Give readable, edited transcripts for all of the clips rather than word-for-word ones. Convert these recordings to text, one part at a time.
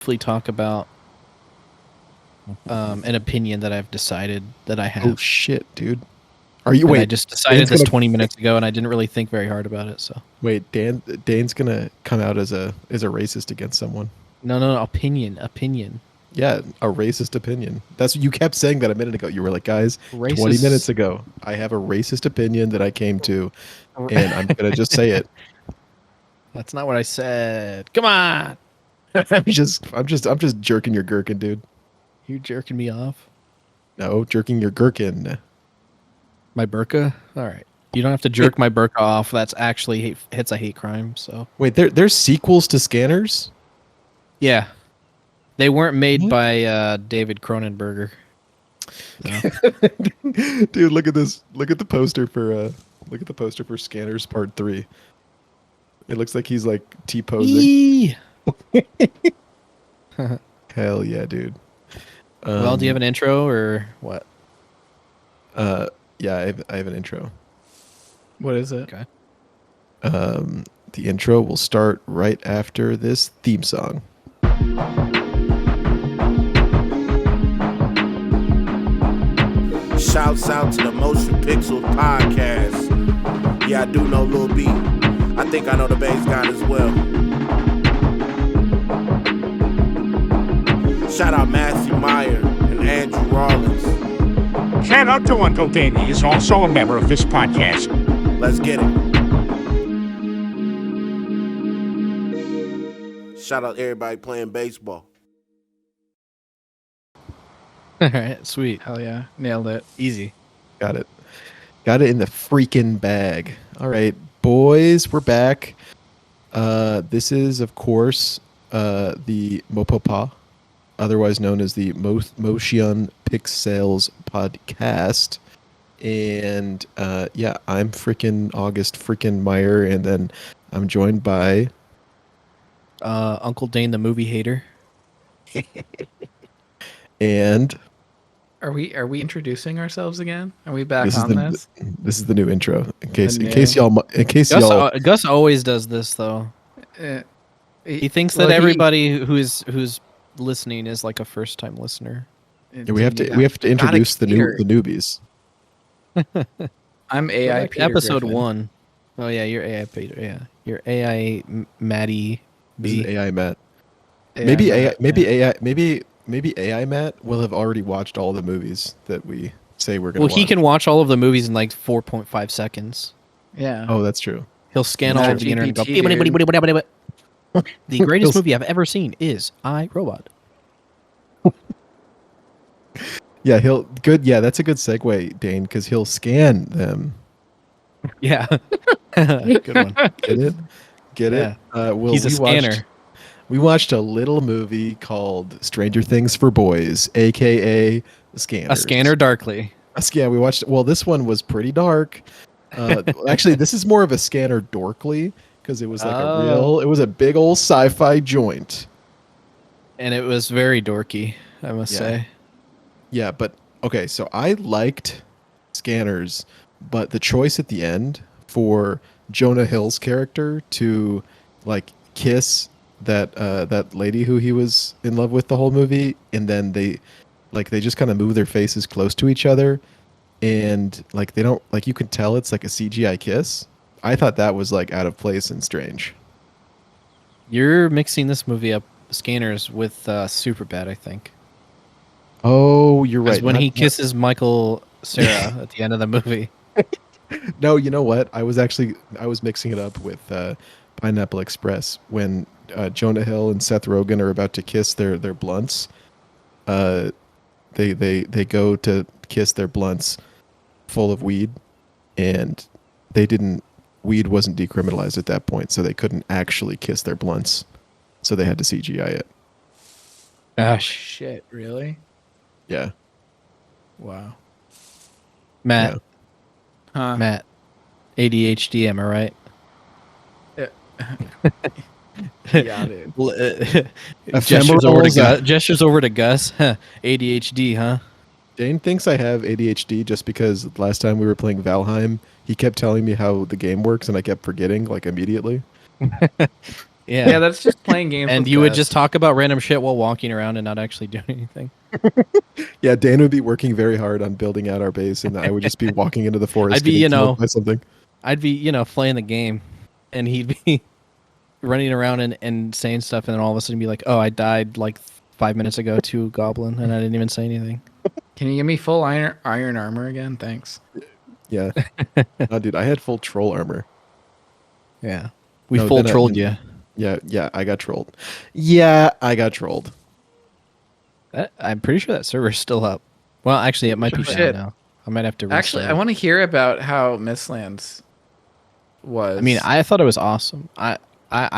briefly talk about an opinion that I've decided that I have. Oh shit, dude. Are you And wait? I just decided Dane's this gonna 20 minutes ago, and I didn't really think very hard about it. So wait. Dane's gonna come out as a racist against someone. no, opinion. Yeah, a racist opinion. That's what you kept saying that a minute ago. You were like, guys, 20 Racist. minutes ago, I have a racist opinion that I came to, and I'm gonna just say it. That's not what I said. Come on, I'm just jerking your gherkin, dude. you're jerking me off. No, jerking your gherkin. My burqa. All right, you don't have to jerk my burqa off. That's actually hits a hate crime. So Wait, there's sequels to Scanners? yeah, they weren't made What? by David Cronenberger. So. Dude, look at this. Look at the poster for Scanners Part 3. It looks like he's like T-posing. Eee! Hell yeah, dude. Well, do you have an intro or what? Yeah, I have an intro. What is it? Okay. The intro will start right after this theme song. Shouts out to the Motion Pixels podcast. Yeah, I do know Lil B. I think I know the bass guy as well. Shout out Matthew Meyer and Andrew Rollins. Shout out to Uncle Dane. He is also a member of this podcast. Let's get it. Shout out everybody playing baseball. All right, sweet. Hell yeah. Nailed it. Easy. Got it. Got it in the freaking bag. All right, boys, we're back. This is, of course, the Mopapa, otherwise known as the Motion Pixels podcast. And yeah, I'm freaking August freaking Meyer, and then I'm joined by Uncle Dane, the movie hater. and Are we introducing ourselves again? Are we back on this? this is the new intro. In case Gus, y'all Gus always does this though. He thinks that everybody who's listening is like a first time listener. yeah, we have to introduce the newbies. I'm AI Like Peter episode Griffin. 1. Oh yeah, you're AI Peter. Yeah, you're AI Maddie This B. is AI Matt. AI Maybe Matt, maybe AI Matt will have already watched all the movies that we say we're gonna Well, watch. he can watch all of the movies in like 4.5 seconds. Yeah. Oh, that's true. He'll scan all of the internet and go. GPT, The greatest movie I've ever seen is I, Robot. Yeah, he'll good. Yeah, that's a good segue, Dane, because he'll scan them. Yeah. Good one. Get it? Get Yeah. it? Well, He's a scanner. We watched a little movie called Stranger Things for Boys, aka Scanners. A scanner darkly. Yeah, we watched. Well, this one was pretty dark. Actually, this is more of a scanner dorkly because it was like it was a big old sci-fi joint. And it was very dorky, I must Yeah. say. Yeah, but okay, so I liked Scanners, but the choice at the end for Jonah Hill's character to like kiss that lady who he was in love with the whole movie, and then they just kind of move their faces close to each other, and like they don't like you can tell it's like a CGI kiss. I thought that was like out of place and strange. You're mixing this movie up, Scanners, with Superbad, I think. Oh, you're 'Cause right. when he kisses Michael Cera at the end of the movie. No, you know what? I was mixing it up with Pineapple Express when Jonah Hill and Seth Rogen are about to kiss their blunts. They go to kiss their blunts full of weed, and weed wasn't decriminalized at that point, so they couldn't actually kiss their blunts, so they had to CGI it. Ah, Shit, really? Yeah. Wow. Matt, Yeah. Huh. Matt, ADHD, am I right? Yeah, dude. Gestures over to Gus. Huh, ADHD, huh? Dane thinks I have ADHD just because last time we were playing Valheim, he kept telling me how the game works, and I kept forgetting like immediately. Yeah, that's just playing games. And with you would Gus. just talk about random shit while walking around and not actually doing anything. Yeah, Dane would be working very hard on building out our base, and I would just be walking into the forest I'd be, getting killed by something. I'd be, playing the game, and he'd be running around and saying stuff, and then all of a sudden be like, "Oh, I died like 5 minutes ago to a goblin, and I didn't even say anything." Can you give me full iron armor again? Thanks. Yeah. No, dude, I had full troll armor. Yeah, we No, full then I- trolled you. Yeah, I got trolled. Yeah, I got trolled. I'm pretty sure that server's still up. Well, actually, it might be Shit. down now. I might have to restart. Actually, I want to hear about how Mistlands was. I mean, I thought it was awesome. I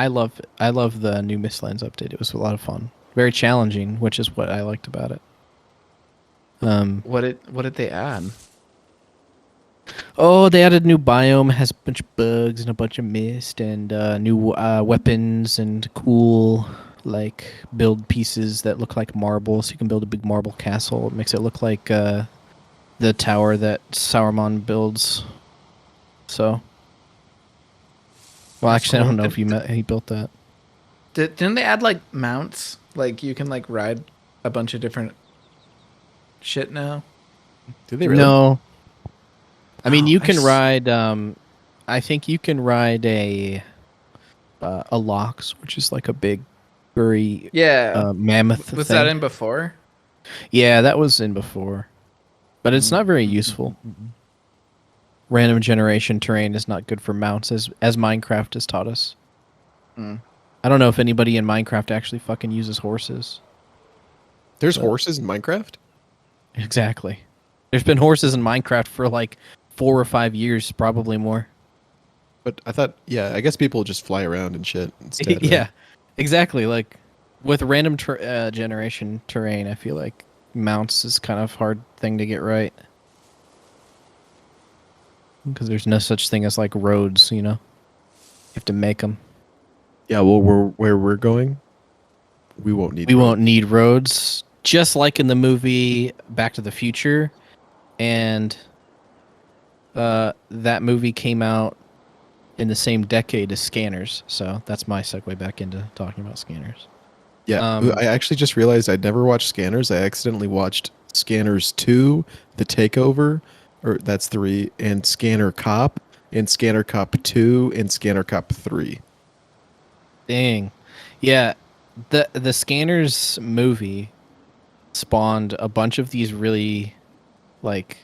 love the new Mistlands update. It was a lot of fun. Very challenging, which is what I liked about it. what did they add? Oh, they added a new biome, has a bunch of bugs and a bunch of mist, and new weapons and cool like build pieces that look like marble. So you can build a big marble castle. It makes it look like the tower that Sauron builds. So, well, actually, I don't know if he built that. Didn't they add like mounts? Like you can like ride a bunch of different shit now. Did they really? No. I mean, you I can s- ride. I think you can ride a lox, which is like a big, furry Yeah. mammoth. Was thing. that in before? Yeah, that was in before, but it's not very useful. Random generation terrain is not good for mounts, as Minecraft has taught us. I don't know if anybody in Minecraft actually fucking uses horses. There's horses in Minecraft? Exactly. There's been horses in Minecraft for like 4 or 5 years, probably more. But I thought, yeah, I guess people just fly around and shit instead. Right? Yeah, exactly. Like with random generation terrain, I feel like mounts is kind of hard thing to get right because there's no such thing as like roads. You have to make them. Yeah, well, where we're going, we won't need. We won't need roads, just like in the movie Back to the Future, and that movie came out in the same decade as Scanners. So that's my segue back into talking about Scanners. Yeah, I actually just realized I'd never watched Scanners. I accidentally watched Scanners 2, The Takeover, or that's 3, and Scanner Cop, and Scanner Cop 2, and Scanner Cop 3. Dang. Yeah, the Scanners movie spawned a bunch of these really like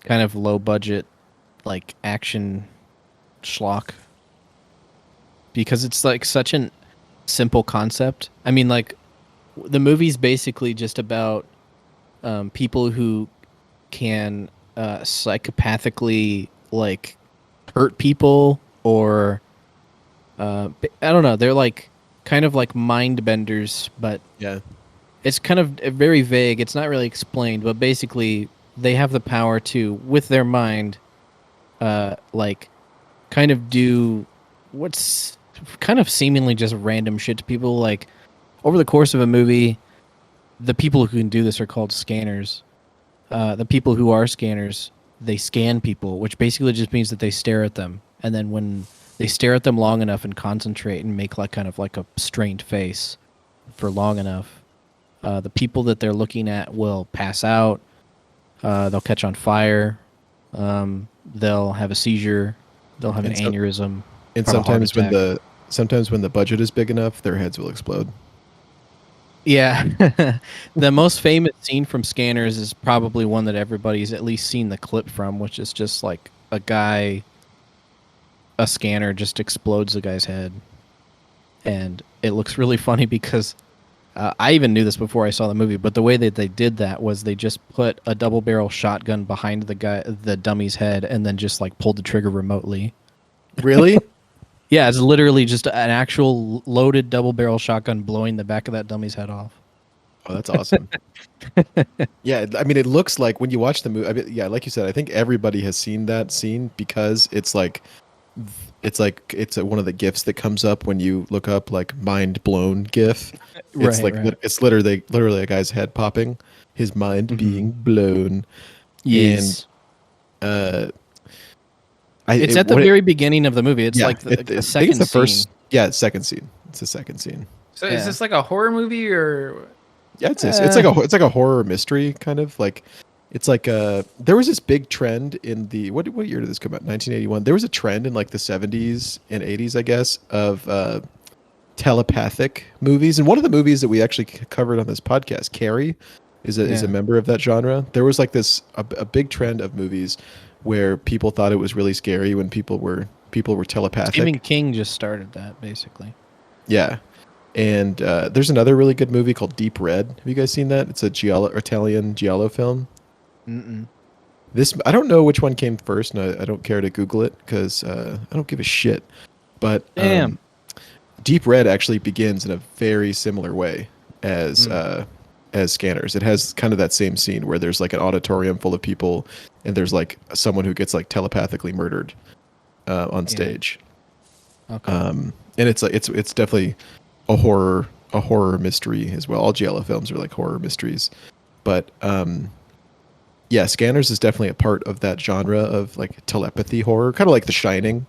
kind of low budget like action schlock because it's like such an simple concept. I mean, like the movie's basically just about people who can psychopathically like hurt people or I don't know. They're like kind of like mind benders, but Yeah. it's kind of very vague. It's not really explained, but basically they have the power to, with their mind, like kind of do what's kind of seemingly just random shit to people. Like over the course of a movie, the people who can do this are called scanners. The people who are scanners, they scan people, which basically just means that they stare at them. And then when they stare at them long enough and concentrate and make like kind of like a strained face for long enough, the people that they're looking at will pass out. They'll catch on fire. They'll have a seizure. They'll have an aneurysm. And have a heart sometimes when the budget is big enough, their heads will explode. Yeah. The most famous scene from Scanners is probably one that everybody's at least seen the clip from, which is just like a scanner just explodes the guy's head. And it looks really funny because I even knew this before I saw the movie, but the way that they did that was they just put a double barrel shotgun behind the dummy's head and then just like pulled the trigger remotely. Really? Yeah, it's literally just an actual loaded double barrel shotgun blowing the back of that dummy's head off. Oh, that's awesome. Yeah, I mean, it looks like when you watch the movie. I mean, yeah, like you said, I think everybody has seen that scene because it's one of the gifs that comes up when you look up like mind blown gif. It's it's literally a guy's head popping, his mind being blown. Yes. And it's at the very beginning of the movie. It's like the I second think it's the scene. Yeah, it's second scene. It's the second scene. So Yeah. is this like a horror movie or? Yeah, it's like a horror mystery kind of like. It's like there was this big trend in the what year did this come out? 1981. There was a trend in like the 70s and 80s, I guess, of telepathic movies. And one of the movies that we actually covered on this podcast, Carrie, is a member of that genre. There was like this a big trend of movies where people thought it was really scary when people were telepathic. Stephen King just started that, basically. Yeah. And there's another really good movie called Deep Red. Have you guys seen that? It's a Italian giallo film. Mm-mm. I don't know which one came first, and I don't care to Google it because I don't give a shit. But Damn. Deep Red actually begins in a very similar way as Scanners. It has kind of that same scene where there's like an auditorium full of people, and there's like someone who gets like telepathically murdered on stage. Okay. And it's like it's definitely a horror mystery as well. All giallo films are like horror mysteries, but yeah, Scanners is definitely a part of that genre of like telepathy horror, kind of like The Shining,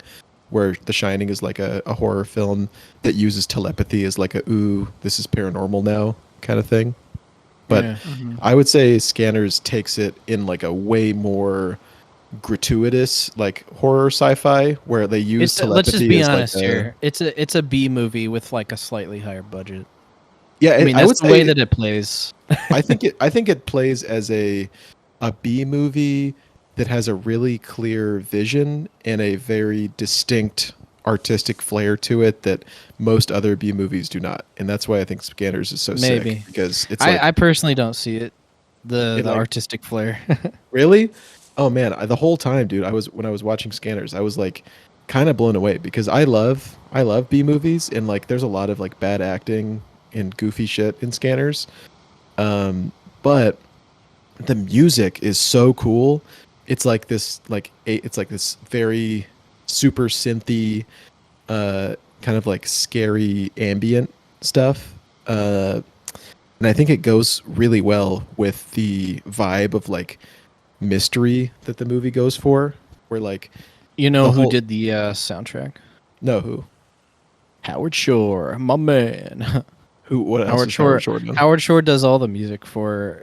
where The Shining is like a horror film that uses telepathy as like ooh, this is paranormal now kind of thing. But Yeah. I would say Scanners takes it in like a way more gratuitous like horror sci-fi where they use telepathy. Let's just be as honest like here. It's a B movie with like a slightly higher budget. Yeah, I mean, I that's would the way say that it plays. I think it plays as a B movie that has a really clear vision and a very distinct artistic flair to it that most other B movies do not. And that's why I think Scanners is so Maybe. sick, because it's like I personally don't see it. The like- artistic flair. really? Oh man, the whole time, dude, when I was watching Scanners, I was like kind of blown away because I love B movies, and like there's a lot of like bad acting and goofy shit in Scanners. But the music is so cool. It's like this very super synthy kind of like scary ambient stuff. And I think it goes really well with the vibe of like mystery that the movie goes for, where like You know The who whole- did the soundtrack? who Howard Shore, my man. what else Howard is Shore. Howard Shore done? Howard Shore does all the music for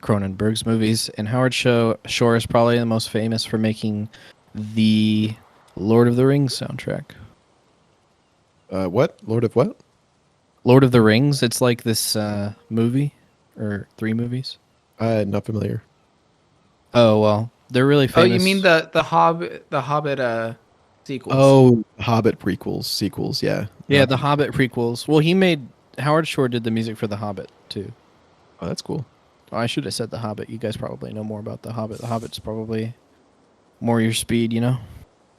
Cronenberg's movies, and Shore is probably the most famous for making the Lord of the Rings soundtrack. What Lord of what? Lord of the Rings. It's like this movie or 3 movies. Not familiar. Oh well, they're really Oh, famous. you mean the Hobbit sequels? Oh, Hobbit prequels, sequels, yeah. Yeah, the Hobbit prequels. Well, Howard Shore did the music for the Hobbit too. Oh, that's cool. Oh, I should have said the Hobbit. You guys probably know more about the Hobbit. The Hobbit's probably more your speed, you know.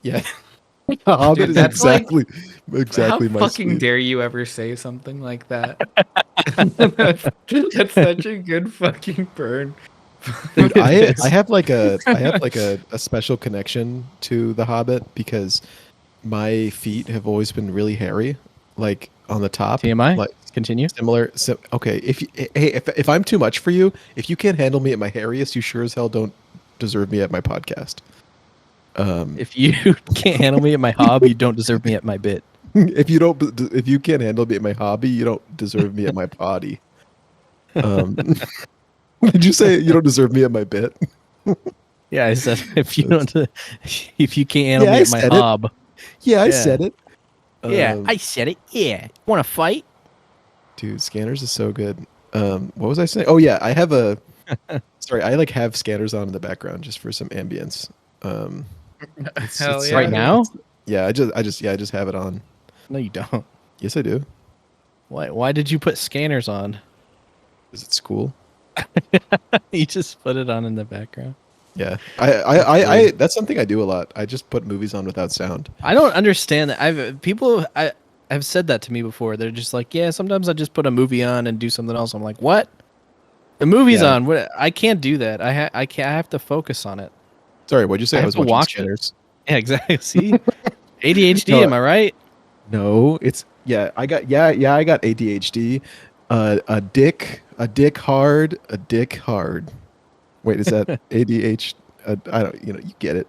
Yeah. Hobbit Dude, is that's like- exactly How my fucking speed. dare you ever say something like that? That's such a good fucking burn. Dude, I have like a special connection to the Hobbit because my feet have always been really hairy, like on the top. TMI. Like Continue. similar. Okay, if I'm too much for you, if you can't handle me at my hairiest, you sure as hell don't deserve me at my podcast. If you can't handle me at my hobby, you don't deserve me at my bit. if you can't handle me at my hobby, you don't deserve me at my body. Did you say you don't deserve me at my bit? Yeah, I said if you can't handle Yeah, me I at my said it. hob. Yeah, I Yeah. said it. I said it. Yeah. Want to fight? Dude, Scanners is so good. What was I saying? Oh yeah, I have a. Sorry, I like have Scanners on in the background just for some ambience. Hell yeah. Right now? Yeah, I just have it on. No, you don't. Yes, I do. Why did you put scanners on? Is it school? You just put it on in the background. Yeah, I that's something I do a lot. I just put movies on without sound. I don't understand that. People have said that to me before. They're just like, yeah, sometimes I just put a movie on and do something else. I'm like, what? The movie's Yeah. on. What? I can't do that. I have to focus on it. Sorry, what'd you say? I I have was to watching watch it. Scanners. Yeah, exactly. See, ADHD. No, Am I right? No, it's I got ADHD. A dick hard. Wait, is that ADHD? I don't, you know, you get it.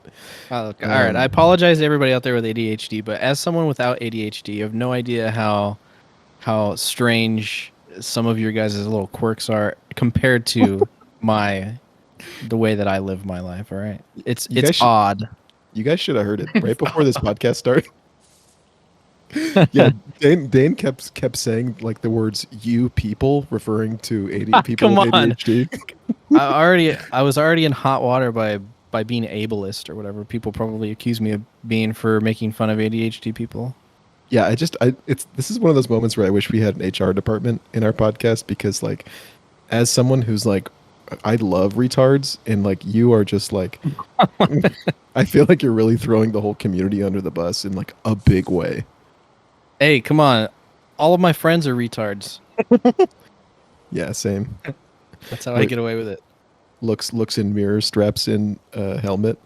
Oh, okay. All right. I apologize to everybody out there with ADHD, but as someone without ADHD, you have no idea how strange some of your guys' little quirks are compared to the way that I live my life. All right. It's You guys should odd. you guys should have heard it right before this podcast started. Yeah, Dane kept saying like the words "you people," referring to people Come with on. ADHD. I was already in hot water by being ableist or whatever. People probably accuse me of being for making fun of ADHD people. Yeah, this is one of those moments where I wish we had an HR department in our podcast because like as someone who's like I love retards and like you are just like I feel like you're really throwing the whole community under the bus in like a big way. Hey, come on. All of my friends are retards. Yeah, same. That's how I get away with it. Looks in mirror, straps in helmet.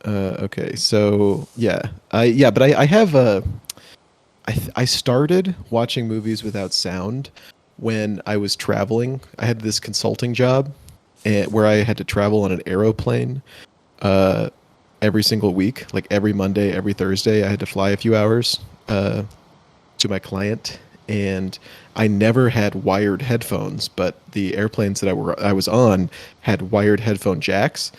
Okay, so but I have I started watching movies without sound when I was traveling. I had this consulting job where I had to travel on an aeroplane every single week, like every Monday, every Thursday. I had to fly a few hours to my client, and I never had wired headphones, but the airplanes that I was on had wired headphone jacks.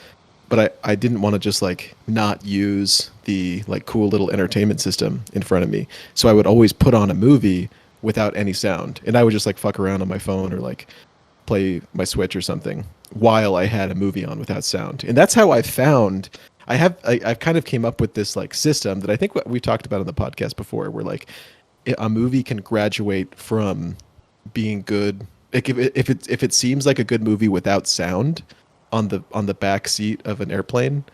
But I didn't want to just like not use the like cool little entertainment system in front of me. So I would always put on a movie without any sound. And I would just like fuck around on my phone or like play my Switch or something while I had a movie on without sound. And that's how I've kind of came up with this like system that I think what we talked about on the podcast before, where like a movie can graduate from being good. Like if it seems like a good movie without sound on the back seat of an airplane,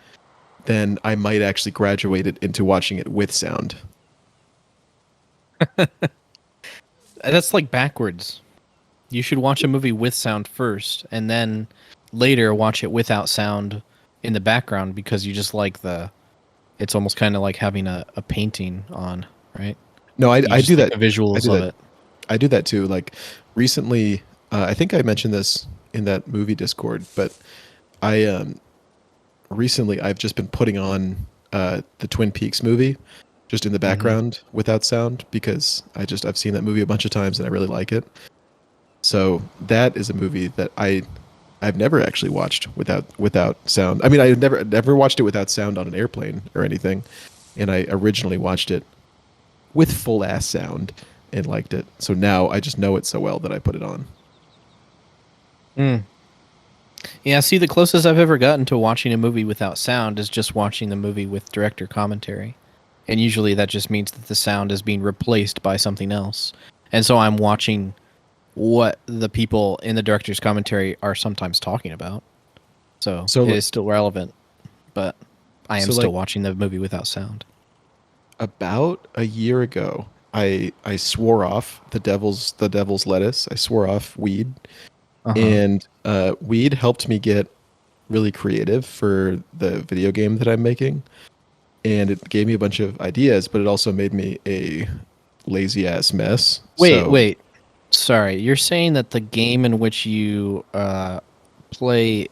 then I might actually graduate it into watching it with sound. That's like backwards. You should watch a movie with sound first, and then later watch it without sound in the background because you just like it's almost kind of like having a painting on, right? No, I do that. The visuals of it. I do that too. Like recently, I think I mentioned this in that movie Discord, but recently I've just been putting on the Twin Peaks movie just in the background without sound because I've seen that movie a bunch of times and I really like it. So that is a movie that I've never actually watched without sound. I mean, I've never watched it without sound on an airplane or anything, and I originally watched it with full ass sound and liked it. So now I just know it so well that I put it on. Yeah, see, the closest I've ever gotten to watching a movie without sound is just watching the movie with director commentary. And usually that just means that the sound is being replaced by something else. And so I'm watching what the people in the director's commentary are sometimes talking about. So it is still relevant, but I am still watching the movie without sound. About a year ago, I swore off the devil's lettuce. I swore off weed. And weed helped me get really creative for the video game that I'm making. And it gave me a bunch of ideas, but it also made me a lazy ass mess. Wait. Sorry, you're saying that the game in which you play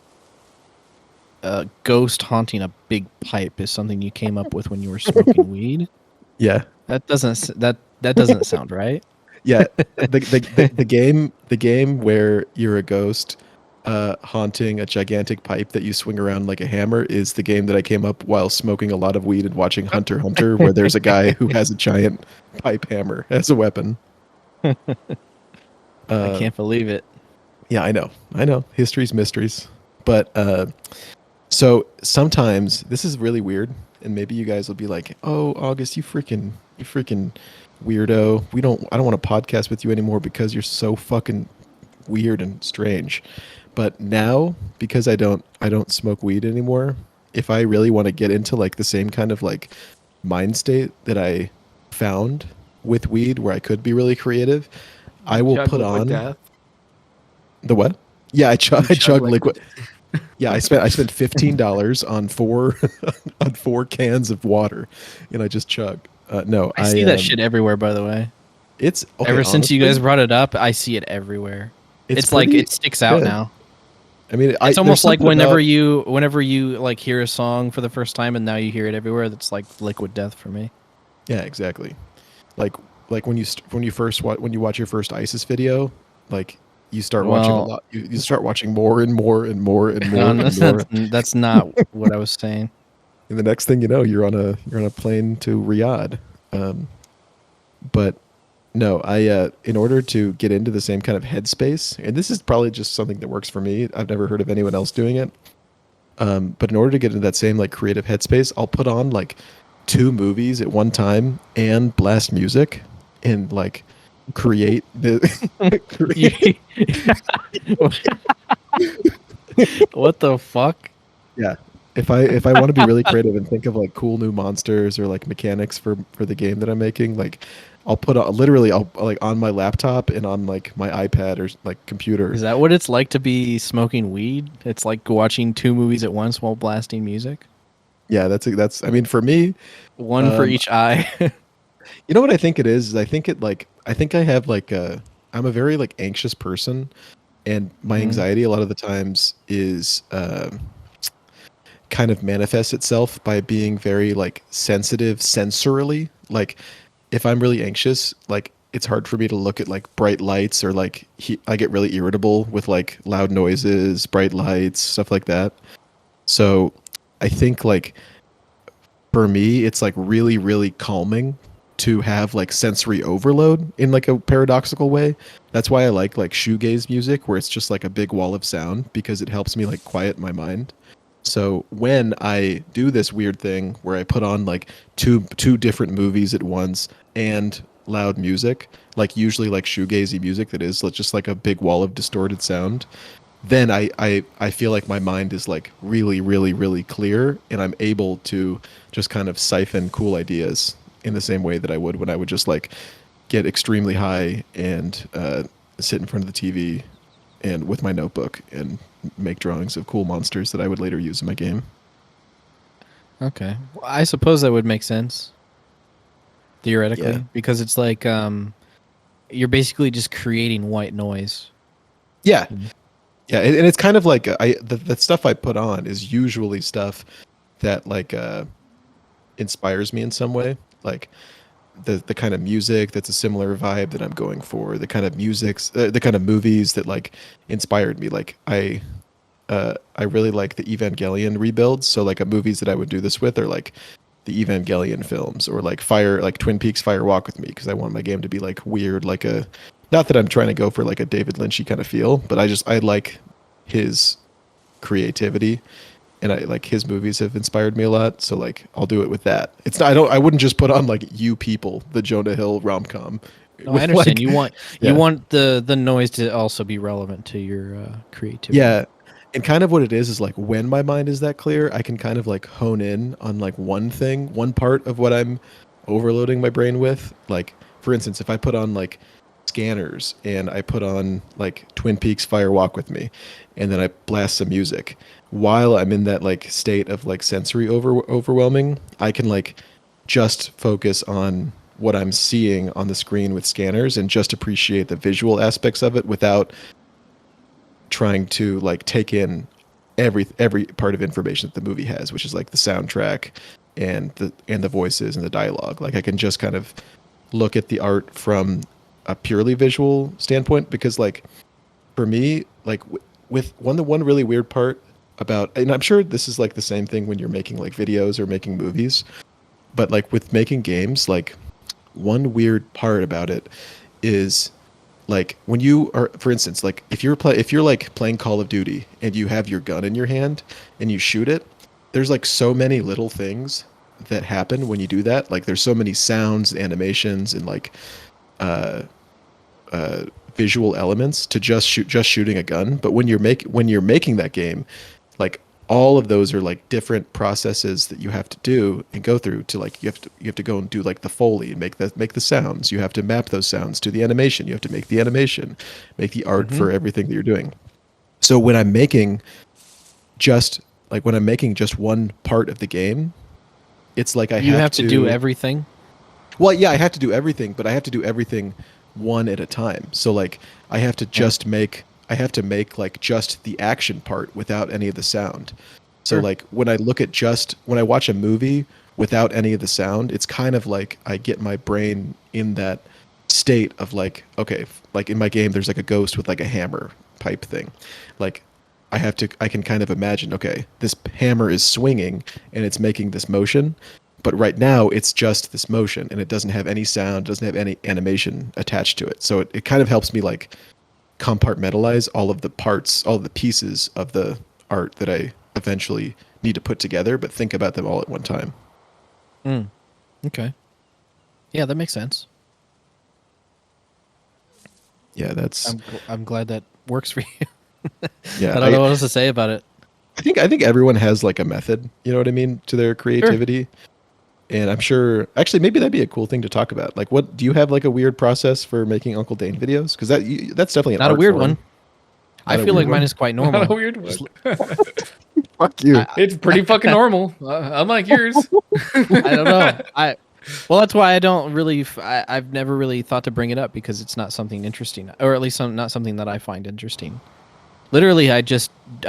ghost haunting a big pipe is something you came up with when you were smoking weed? Yeah. That doesn't sound right. Yeah, the game where you're a ghost haunting a gigantic pipe that you swing around like a hammer is the game that I came up while smoking a lot of weed and watching Hunter x Hunter, where there's a guy who has a giant pipe hammer as a weapon. I can't believe it. Yeah, I know. History's mysteries. But so sometimes this is really weird, and maybe you guys will be like, "Oh, August, you freaking weirdo. I don't want to podcast with you anymore because you're so fucking weird and strange." But now, because I don't smoke weed anymore, if I really want to get into like the same kind of like mind state that I found with weed where I could be really creative, I will put on the what? Yeah, I chug liquid. Yeah, I spent $15 on four cans of water, and I just chug. No, I see that shit everywhere. By the way, it's okay, ever since you guys brought it up, I see it everywhere. It's like pretty it sticks out good. now. I mean, It's there's almost like something about, whenever you like hear a song for the first time and now you hear it everywhere. That's like liquid death for me. yeah, exactly. Like when when you first when you watch your first ISIS video, like you start watching a Well, lot. You start watching more and more and more and more no, and more. that's not what I was saying. And the next thing you know, you're on a plane to Riyadh. Um, but no, I in order to get into the same kind of headspace, and this is probably just something that works for me. I've never heard of anyone else doing it. But in order to get into that same like creative headspace, I'll put on like two movies at one time and blast music and like create the create, What the fuck? yeah. If I want to be really creative and think of like cool new monsters or like mechanics for the game that I'm making, like I'll put on literally I'll like on my laptop and on like my iPad or like computer. Is that what it's like to be smoking weed? It's like watching two movies at once while blasting music. Yeah, that's I mean for me, One for um each eye. you know what I think it is? I think it like I think I have like a I'm a very like anxious person, and my Mhm. anxiety a lot of the times is kind of manifests itself by being very like sensitive sensorily. Like if I'm really anxious, like it's hard for me to look at like bright lights or like I get really irritable with like loud noises, bright lights, stuff like that. So I think like for me, it's like really, really calming to have like sensory overload in like a paradoxical way. That's why I like shoegaze music where it's just like a big wall of sound because it helps me like quiet my mind. So when I do this weird thing where I put on like two different movies at once and loud music, like usually like shoegazy music that is just like a big wall of distorted sound, then I feel like my mind is like really, really, really clear and I'm able to just kind of siphon cool ideas in the same way that I would when I would just like get extremely high and sit in front of the TV and with my notebook and make drawings of cool monsters that I would later use in my game. Okay. Well, I suppose that would make sense theoretically Yeah. because it's like you're basically just creating white noise. Yeah. Mhm. Yeah, and it's kind of like the stuff I put on is usually stuff that like inspires me in some way. Like the kind of music that's a similar vibe that I'm going for, the kind of the kind of movies that like inspired me. Like I really like the Evangelion rebuilds. So like movies that I would do this with are like the Evangelion films or like Twin Peaks Fire Walk with Me because I want my game to be like weird, like a not that I'm trying to go for like a David Lynchy kind of feel, but I like his creativity and I like his movies have inspired me a lot. So like I'll do it with that. It's not I wouldn't just put on like You People, the Jonah Hill rom-com. No, with, I understand. like- You want yeah. you want the noise to also be relevant to your creativity. Yeah. And kind of what it is like when my mind is that clear, I can kind of like hone in on like one thing, one part of what I'm overloading my brain with. Like, for instance, if I put on like scanners and I put on like Twin Peaks Fire Walk with Me and then I blast some music while I'm in that like state of like sensory overwhelming, I can like just focus on what I'm seeing on the screen with scanners and just appreciate the visual aspects of it without trying to like take in every part of information that the movie has, which is like the soundtrack and the voices and the dialogue. Like I can just kind of look at the art from a purely visual standpoint because like for me like with the one really weird part about, and I'm sure this is like the same thing when you're making like videos or making movies, but like with making games, like one weird part about it is like when you are, for instance, like if you're like playing Call of Duty and you have your gun in your hand and you shoot it, there's like so many little things that happen when you do that. Like there's so many sounds, animations, and like uh, visual elements to just shooting a gun. But when you're making that game, like all of those are like different processes that you have to do and go through to like you have to go and do like the Foley and make the sounds. You have to map those sounds to the animation. You have to make the animation, make the art for everything that you're doing. So when I'm making just one part of the game, it's like You have to do everything. well, yeah, I have to do everything, but I have to do everything one at a time. So like I have to just make I have to make like just the action part without any of the sound. So Sure. like when I watch a movie without any of the sound, it's kind of like I get my brain in that state of like, okay, like in my game, there's like a ghost with like a hammer pipe thing. Like I can kind of imagine, okay, this hammer is swinging and it's making this motion, but right now it's just this motion and it doesn't have any sound, doesn't have any animation attached to it. So it kind of helps me like compartmentalize all of the parts, all of the pieces of the art that I eventually need to put together, but think about them all at one time. Okay. Yeah, that makes sense. Yeah, that's I'm glad that works for you. yeah. I don't know what else to say about it. I think everyone has like a method, you know what I mean, to their creativity. And I'm sure actually maybe that'd be a cool thing to talk about. Like what do you have like a weird process for making Uncle Dane videos? Cuz that's definitely an Not a art weird form. one. I Not a feel like weird mine one? is quite normal. Not a weird one. Just- Fuck you. It's pretty fucking normal, unlike yours. I don't know. Well, that's why I don't really. I've never really thought to bring it up because it's not something interesting, or at least not something that I find interesting. Literally, I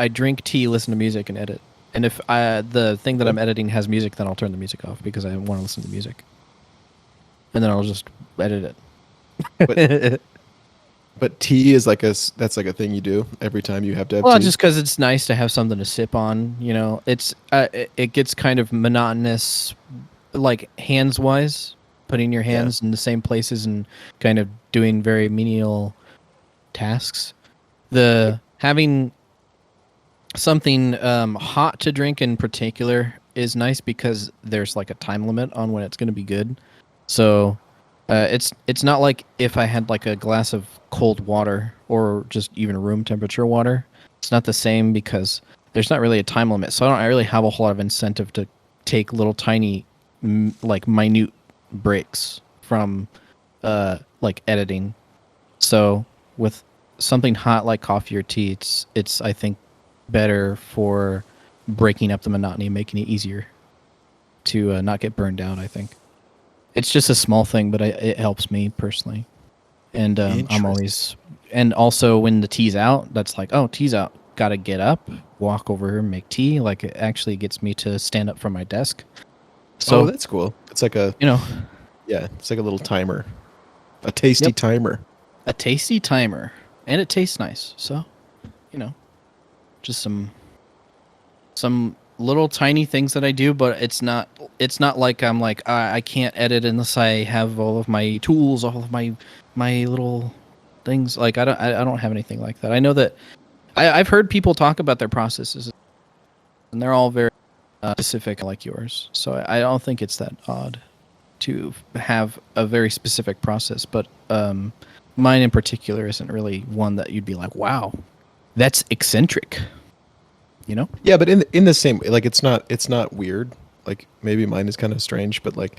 drink tea, listen to music, and edit. And if the thing that I'm editing has music, then I'll turn the music off because I want to listen to music. And then I'll just edit it. But tea is like that's like a thing you do every time you have to have Well, tea. just because it's nice to have something to sip on, you know. It gets kind of monotonous, like hands wise, putting your hands in the same places and kind of doing very menial tasks. The having something hot to drink in particular is nice because there's like a time limit on when it's going to be good. So it's not like if I had like a glass of cold water or just even room temperature water. It's not the same because there's not really a time limit. So I don't really have a whole lot of incentive to take little tiny like minute breaks from like editing. So with something hot like coffee or tea, it's I think better for breaking up the monotony, making it easier to not get burned out. I think it's just a small thing, but it helps me personally. And I'm always, and also when the tea's out, that's like, oh, tea's out. Got to get up, walk over here, make tea. Like it actually gets me to stand up from my desk. So that's cool. It's like a you know, it's like a little timer, a tasty Yep. timer. a tasty timer, and it tastes nice. So, you know, just some little tiny things that I do, but it's not like I'm like I can't edit unless I have all of my tools, all of my little things. Like I don't have anything like that. I know that I've heard people talk about their processes, and they're all very specific like yours. So I don't think it's that odd to have a very specific process, but mine in particular isn't really one that you'd be like, wow, that's eccentric. You know? Yeah, but in the same way, like it's not weird. Like maybe mine is kind of strange, but like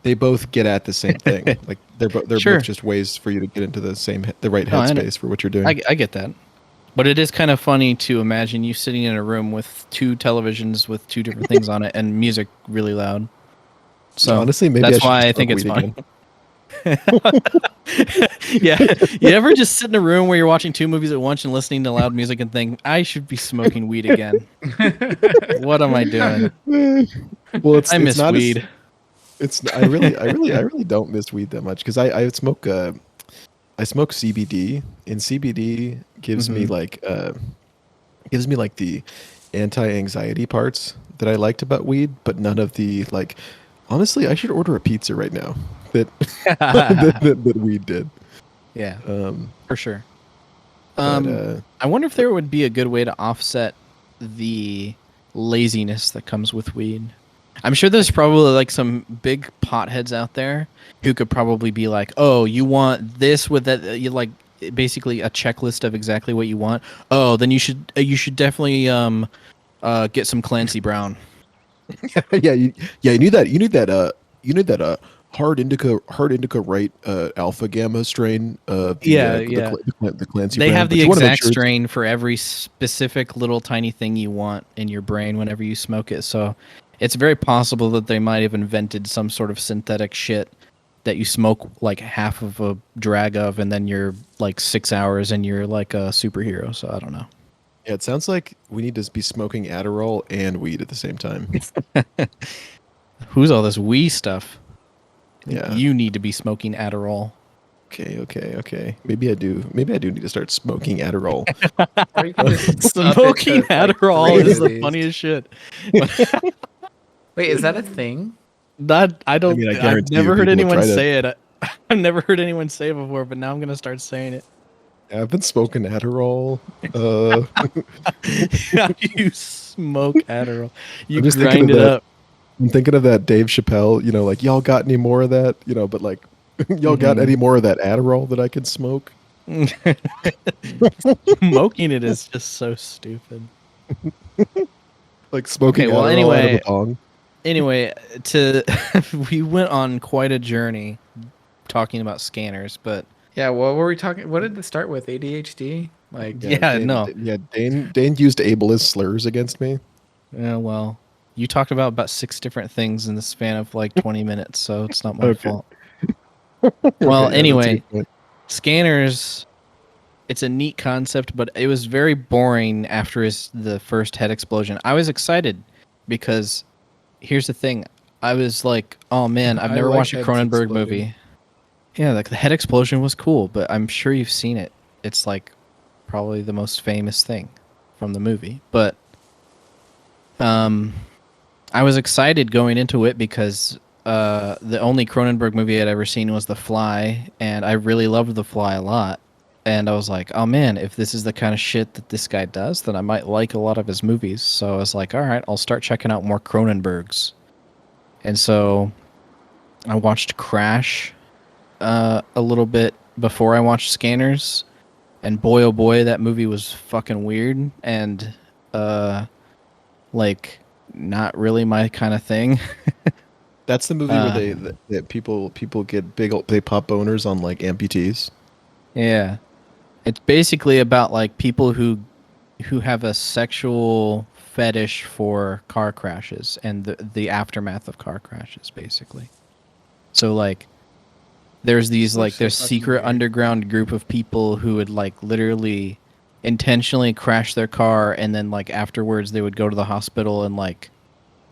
they both get at the same thing. Like they're Sure. both just ways for you to get into the right No, I know. headspace for what you're doing. I get that. But it is kind of funny to imagine you sitting in a room with two televisions with two different things on it and music really loud. So honestly, maybe that's I why I should think smoke it's weed fun. Yeah. You ever just sit in a room where you're watching two movies at once and listening to loud music and think, I should be smoking weed again? What am I doing? Well, it's I it's miss not as- weed. it's I really don't miss weed that much because I smoke CBD, and CBD gives me like the anti-anxiety parts that I liked about weed, but none of the like. Honestly, I should order a pizza right now that that weed did. Yeah, Um, for sure. but, I wonder if there would be a good way to offset the laziness that comes with weed. I'm sure there's probably like some big potheads out there who could probably be like, "Oh, you want this with that? You like basically a checklist of exactly what you want. Oh, then you should definitely get some Clancy Brown." yeah, you need that hard indica right alpha gamma strain of the Clancy They brand, have but the you wanna make exact sure it's- strain for every specific little tiny thing you want in your brain whenever you smoke it. So it's very possible that they might have invented some sort of synthetic shit that you smoke like half of a drag of, and then you're like 6 hours and you're like a superhero. So I don't know. Yeah, it sounds like we need to be smoking Adderall and weed at the same time. Who's all this wee stuff? Yeah. You need to be smoking Adderall. Okay. Maybe I do. Maybe I do need to start smoking Adderall. Or you can just up it Smoking to, like, Adderall 3 is of the these. funniest shit. Wait, is that a thing? That I don't. I I've guarantee never you heard people have anyone tried it. say it. I've never heard anyone say it before, but now I'm gonna start saying it. I've been smoking Adderall. You smoke Adderall. You I'm just thinking grind of it that. up. I'm thinking of that Dave Chappelle. Like y'all got any more of that? But like, y'all got Mhm. any more of that Adderall that I can smoke? Smoking it is just so stupid. Like smoking Okay, well, Adderall out of a anyway- bong. Anyway, we went on quite a journey talking about scanners, but Yeah, what were we talking? What did it start with? ADHD? Like, Yeah, no. Dane used ableist slurs against me. yeah, well, you talked about 6 different things in the span of like 20 minutes, so it's not my Okay. fault. Okay, Well, yeah, that's a anyway, good point. scanners, it's a neat concept, but it was very boring after the first head explosion. I was excited because here's the thing. I was like, oh man, I've I never like watched a heads Cronenberg exploding. movie. Yeah, like the head explosion was cool, but I'm sure you've seen it. It's like probably the most famous thing from the movie. But I was excited going into it because the only Cronenberg movie I'd ever seen was The Fly, and I really loved The Fly a lot. And I was like, oh man, if this is the kind of shit that this guy does, then I might like a lot of his movies. So I was like, all right, I'll start checking out more Cronenbergs. And so I watched Crash a little bit before I watched Scanners, and boy oh boy, that movie was fucking weird and like not really my kind of thing. That's the movie where that people get they pop boners on like amputees. Yeah. It's basically about like people who have a sexual fetish for car crashes and the aftermath of car crashes, basically. So like there's these Looks like so there's fucking secret weird. underground group of people who would like literally intentionally crash their car, and then like afterwards they would go to the hospital and like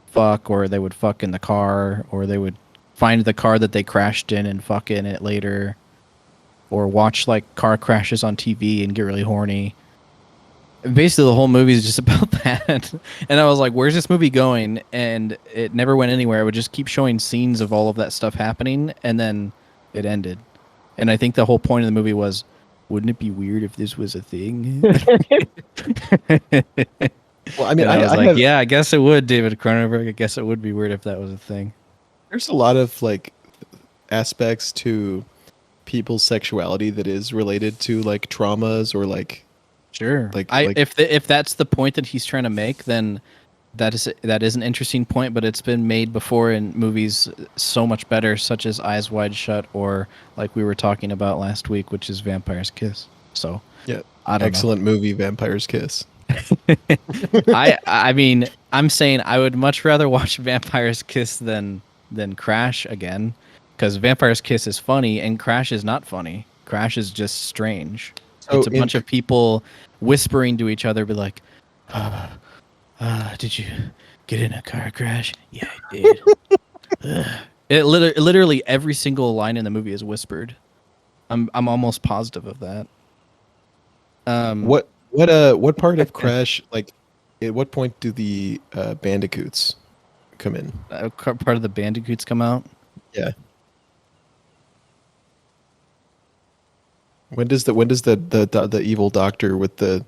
fuck, or they would fuck in the car, or they would find the car that they crashed in and fuck in it later, or watch like car crashes on TV and get really horny. And basically the whole movie is just about that. And I was like, where's this movie going? And it never went anywhere. It would just keep showing scenes of all of that stuff happening, and then it ended. And I think the whole point of the movie was, wouldn't it be weird if this was a thing? Well, I mean, And I was like, have, yeah, I guess it would, David Cronenberg. I guess it would be weird if that was a thing. there's a lot of like aspects to people's sexuality that is related to like traumas or like Sure. Like- If that's the point that he's trying to make, then that is an interesting point, but it's been made before in movies so much better, such as Eyes Wide Shut, or like we were talking about last week, which is Vampire's Kiss. So yeah, I don't excellent movie, Vampire's Kiss. know. I mean, I'm saying I would much rather watch Vampire's Kiss than Crash again, because Vampire's Kiss is funny and Crash is not funny. Crash is just strange. So It's a bunch of people whispering to each other, be like, did you get in a car crash? Yeah, I did. It literally every single line in the movie is whispered. I'm almost positive of that. What part of Crash, like at what point do the bandicoots come in? Part of the Bandicoots come out? Yeah. When does the evil doctor with the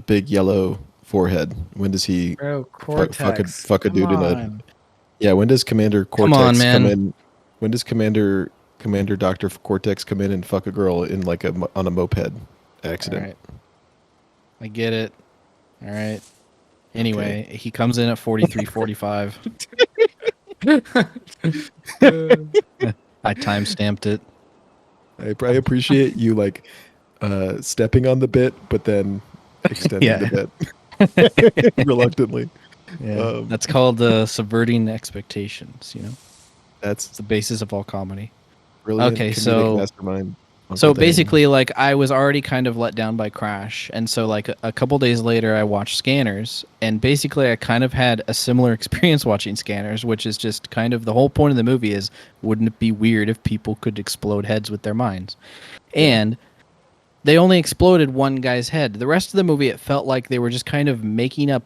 big yellow forehead, when does he Bro, Cortex, Cortex. fuck a come dude in a on. Yeah, when does Commander Cortex on, man. come in? When does Commander Dr. Cortex come in and fuck a girl in like on a moped accident? All right. I get it. All right. Anyway, he comes in at 43:45. I time-stamped it. I appreciate you like stepping on the bit, but then extending Yeah. the bit reluctantly. Yeah, that's called subverting expectations, you know? That's It's the basis of all comedy. brilliant. Okay, Comedic so mastermind. so Uncle Dane. basically, like I was already kind of let down by Crash, and so like a couple days later, I watched Scanners, and basically, I kind of had a similar experience watching Scanners, which is just kind of the whole point of the movie is, wouldn't it be weird if people could explode heads with their minds? And they only exploded one guy's head. The rest of the movie, it felt like they were just kind of making up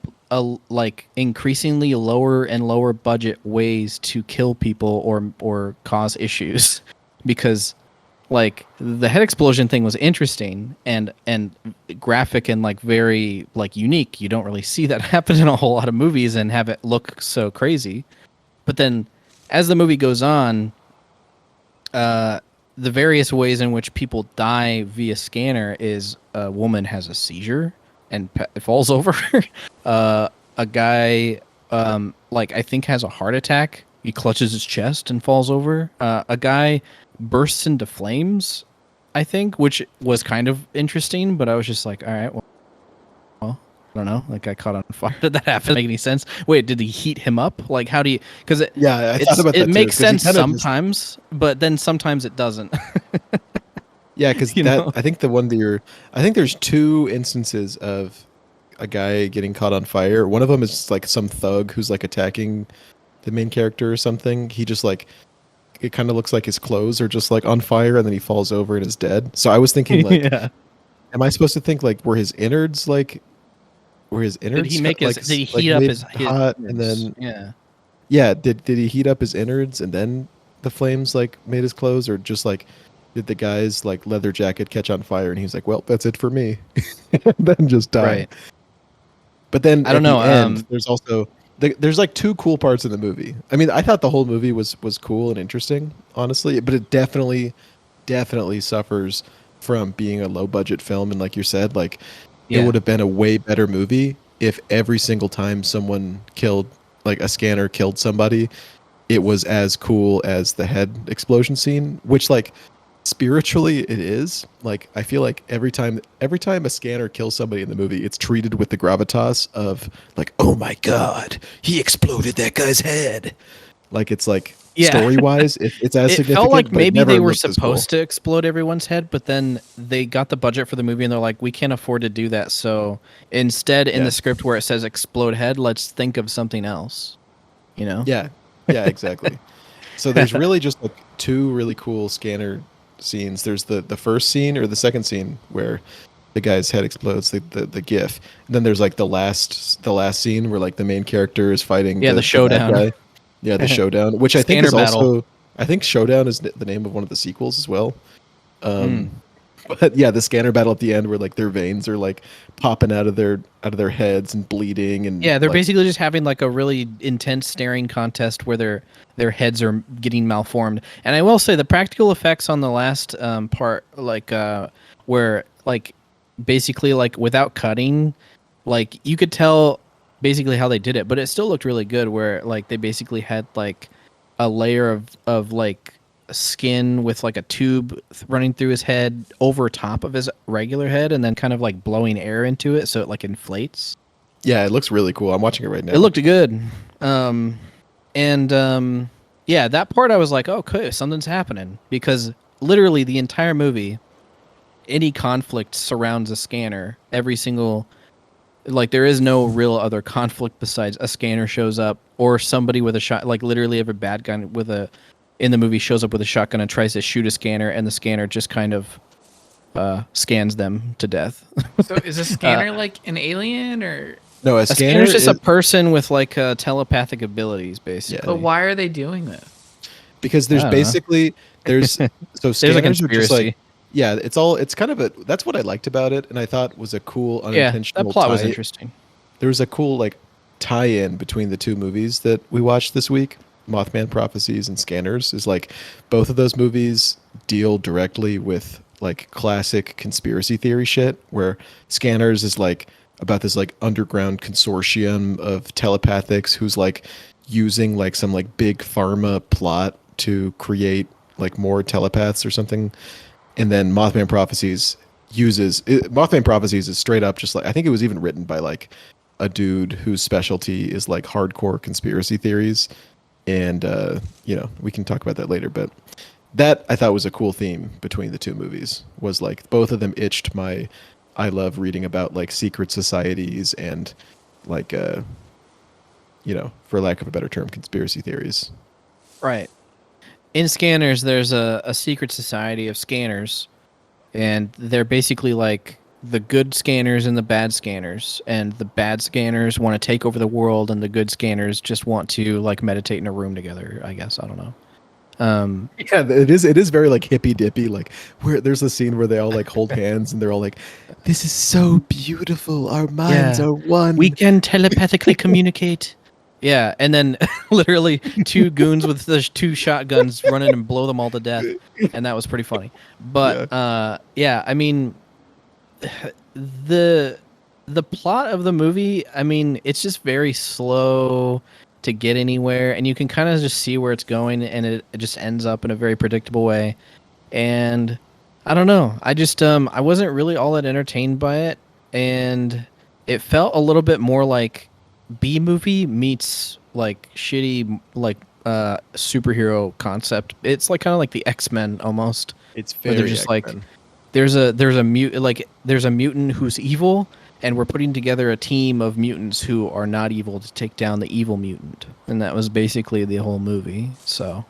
like increasingly lower and lower budget ways to kill people or cause issues, because like the head explosion thing was interesting and graphic and like very like unique. You don't really see that happen in a whole lot of movies and have it look so crazy. But then as the movie goes on, the various ways in which people die via scanner is a woman has a seizure and falls over. A guy, like I think has a heart attack. He clutches his chest and falls over. A guy bursts into flames, I think, which was kind of interesting. But I was just like, all right, well, I don't know. Like I caught on fire. Did that happen? Make any sense? Wait, did he heat him up? Like how do you? Because I thought about that it too, makes 'cause he sense kinda sometimes, but then sometimes it doesn't. Yeah, because You know? I think the one that I think there's two instances of a guy getting caught on fire. One of them is like some thug who's like attacking the main character or something. He just like, it kind of looks like his clothes are just like on fire and then he falls over and is dead. So I was thinking like, Yeah. am I supposed to think like were his innards Did he make his? like, Did he like heat up made his hot and innards? then Yeah. yeah, did he heat up his innards and then the flames like made his clothes, or just like did the guy's like leather jacket catch on fire and he's like, well, that's it for me, and then just die. Right. But then I don't at know, the end, there's also there's like two cool parts in the movie. I mean, I thought the whole movie was cool and interesting, honestly, but it definitely suffers from being a low budget film. And like you said, like it Yeah. would have been a way better movie if every single time someone killed, like a scanner killed somebody, it was as cool as the head explosion scene, which like spiritually it is. Like I feel like every time a scanner kills somebody in the movie, it's treated with the gravitas of like, oh my god, he exploded that guy's head. Like it's like Yeah. story wise, it's as It significant. felt like but it maybe never they were looks as cool. supposed to explode everyone's head, but then they got the budget for the movie and they're like, we can't afford to do that. So instead, in Yeah. the script where it says explode head, let's think of something else. You know? Yeah, exactly. So there's really just like two really cool scanner scenes. There's the first scene or the second scene where the guy's head explodes, the gif. And then there's like the last scene where like the main character is fighting Yeah, the bad showdown. guy. Yeah, the showdown, which I think Scanner is battle. also I think Showdown is the name of one of the sequels as well. But yeah, the scanner battle at the end where like their veins are like popping out of their heads and bleeding, and Yeah, they're like, basically just having like a really intense staring contest where their heads are getting malformed. And I will say the practical effects on the last part, like where like basically like without cutting, like you could tell basically how they did it, but it still looked really good. Where like they basically had like a layer of like skin with like a tube running through his head over top of his regular head, and then kind of like blowing air into it so it like inflates. yeah, it looks really cool. I'm watching it right now. It looked good. Yeah, that part I was like, oh, okay, something's happening, because literally the entire movie, any conflict surrounds a scanner. Every single, like, there is no real other conflict besides a scanner shows up or somebody with a shot. Like, literally every bad guy in the movie shows up with a shotgun and tries to shoot a scanner, and the scanner just kind of scans them to death. So is a scanner like an alien or? No, a A scanner scanner's just a is, person with like telepathic abilities, basically. But why are they doing this? because there's I don't know. basically there's so There's a scanners are just conspiracy. like, yeah, it's kind of a, that's what I liked about it, and I thought was a cool Yeah, unintentional that plot was tie- interesting. There was a cool like tie-in between the two movies that we watched this week, Mothman Prophecies and Scanners. Is like both of those movies deal directly with like classic conspiracy theory shit, where Scanners is like about this like underground consortium of telepathics who's like using like some like big pharma plot to create like more telepaths or something. And then Mothman Prophecies Mothman Prophecies is straight up just like, I think it was even written by like a dude whose specialty is like hardcore conspiracy theories. and we can talk about that later. But that I thought was a cool theme between the two movies. Was like both of them itched my. I love reading about like secret societies and like for lack of a better term, conspiracy theories. Right. In Scanners, there's a secret society of scanners, and they're basically like the good scanners and the bad scanners, and the bad scanners want to take over the world, and the good scanners just want to like meditate in a room together. I guess I don't know. Yeah, it is. It is very like hippy dippy. Like where there's a scene where they all like hold hands and they're all like, "This is so beautiful. Our minds are one." We can telepathically communicate. Yeah, and then literally two goons with the two shotguns run in and blow them all to death, and that was pretty funny. But I mean, the plot of the movie, I mean, it's just very slow to get anywhere, and you can kind of just see where it's going, and it just ends up in a very predictable way. And I don't know, I just I wasn't really all that entertained by it, and it felt a little bit more like B movie meets like shitty like superhero concept. It's like kind of like the X-Men almost. It's where very they're just X-Men. like there's a mutant who's evil, and we're putting together a team of mutants who are not evil to take down the evil mutant. And that was basically the whole movie. So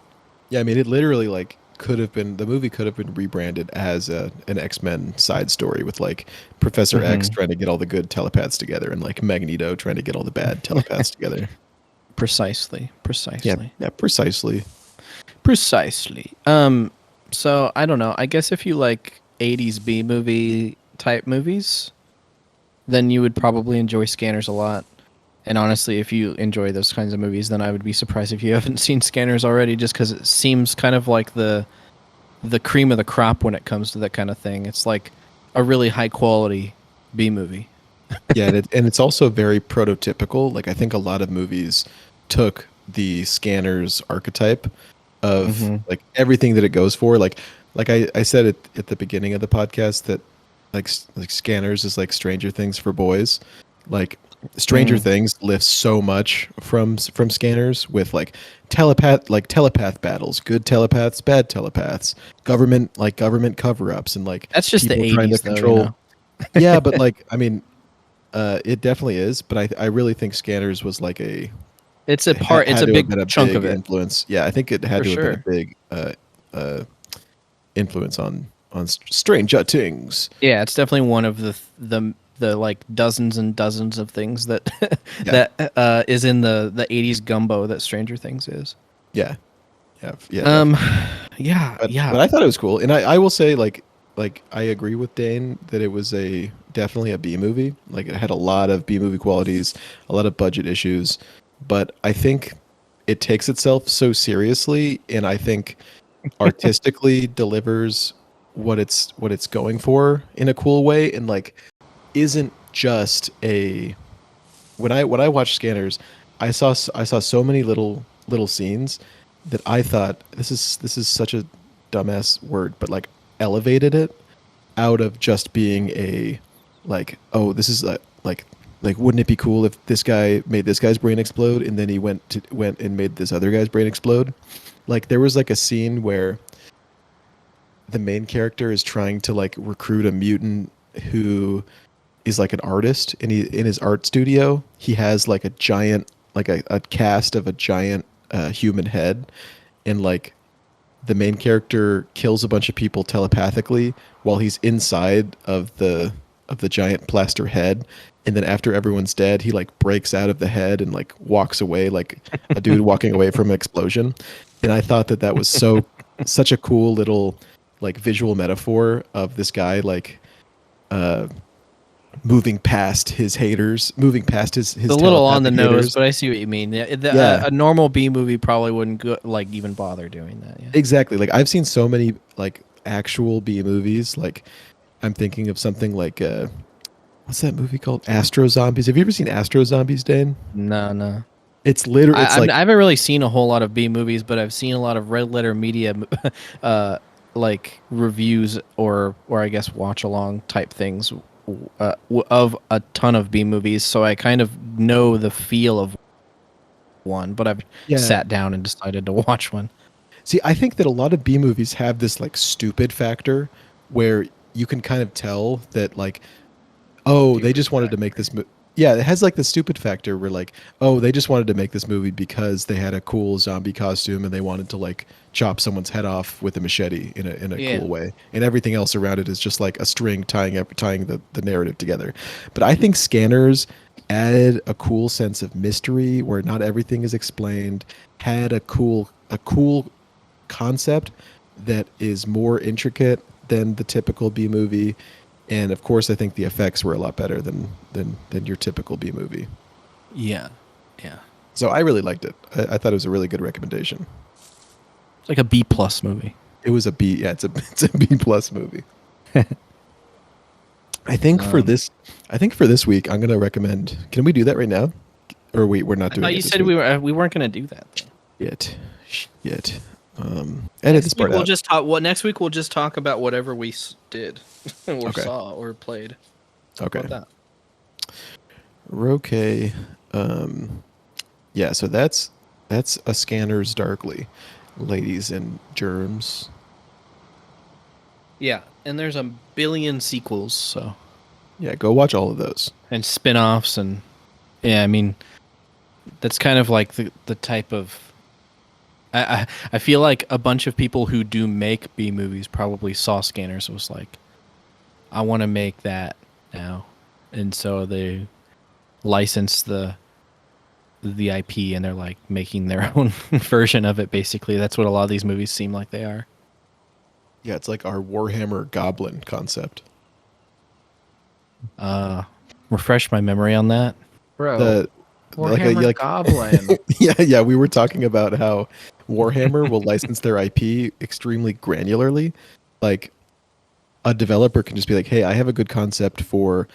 Yeah, I mean, it literally like the movie could have been rebranded as an X-Men side story with like Professor X trying to get all the good telepaths together and like Magneto trying to get all the bad telepaths together. precisely. Yeah, precisely. So I don't know. I guess if you like 80s B movie type movies, then you would probably enjoy Scanners a lot. And honestly, if you enjoy those kinds of movies, then I would be surprised if you haven't seen Scanners already, just because it seems kind of like the cream of the crop when it comes to that kind of thing. It's like a really high quality B movie. Yeah, and it's also very prototypical. Like I think a lot of movies took the Scanners archetype of like everything that it goes for. Like I said it at the beginning of the podcast that like Scanners is like Stranger Things for boys. Like Stranger Things lifts so much from Scanners with like telepath battles, good telepaths, bad telepaths, government cover-ups, and like That's just the people trying to 80s, though, control. you know? Yeah, but like I mean, it definitely is. But I really think Scanners was like It's a part. It's a big chunk of it. influence. Yeah, I think it had For to have been a big influence on Stranger Things. Yeah, it's definitely one of the like dozens and dozens of things that that is in the 80s gumbo that Stranger Things is. Yeah. But I thought it was cool, and I will say like I agree with Dane that it was definitely a B movie. Like it had a lot of B movie qualities, a lot of budget issues, but I think it takes itself so seriously, and I think artistically delivers what it's going for in a cool way, and like isn't just when I watched Scanners, I saw so many little scenes that I thought this is such a dumbass word, but like elevated it out of just being a like, oh, this is like wouldn't it be cool if this guy made this guy's brain explode and then he went and made this other guy's brain explode. Like there was like a scene where the main character is trying to like recruit a mutant who is like an artist, and he in his art studio he has like a giant like a cast of a giant human head, and like the main character kills a bunch of people telepathically while he's inside of the giant plaster head, and then after everyone's dead he like breaks out of the head and like walks away like a dude walking away from an explosion. And I thought that was such a cool little like visual metaphor of this guy like moving past his haters, moving past his It's a little on the telepathic nose, haters. but I see what you mean. A normal B movie probably wouldn't like even bother doing that. Yeah. Exactly. Like I've seen so many like actual B movies. Like I'm thinking of something like what's that movie called? Astro Zombies. Have you ever seen Astro Zombies, Dane? No. It's literally I haven't really seen a whole lot of B movies, but I've seen a lot of Red Letter Media like reviews or I guess watch along type things of a ton of B movies, so I kind of know the feel of one, but I've Yeah. sat down and decided to watch one. See, I think that a lot of B movies have this like stupid factor where you can kind of tell that like, oh, they just wanted to make this movie. Yeah, it has like the stupid factor where like, oh, they just wanted to make this movie because they had a cool zombie costume and they wanted to like chop someone's head off with a machete in a Yeah. cool way, and everything else around it is just like a string tying the narrative together. But I think Scanners added a cool sense of mystery where not everything is explained, had a cool concept that is more intricate than the typical B movie, and of course I think the effects were a lot better than your typical B movie. Yeah. So I really liked it. I thought it was a really good recommendation. It's like a B+ movie. It was a B. Yeah, it's a B+ movie. I think for this week I'm gonna recommend. Can we do that right now? Or we're not I doing thought it you this said week. we weren't going to do that. Yet. Edit Next this week part we'll out. just talk. Well, next week we'll just talk about whatever we did, or Okay. saw, or played. Okay. How about Okay. Yeah, so that's a Scanners Darkly, ladies and germs. that? Yeah, and there's a billion sequels, so Yeah, go watch all of those. and spin-offs, and yeah, I mean, that's kind of like the type of. I feel like a bunch of people who do make B movies probably saw Scanners and was like, I want to make that now, and so they license the IP and they're like making their own version of it. Basically, that's what a lot of these movies seem like they are. Yeah, it's like our Warhammer Goblin concept. Refresh my memory on that. Bro, The Warhammer Goblin. yeah, we were talking about how Warhammer will license their IP extremely granularly. Like a developer can just be like, "Hey, I have a good concept for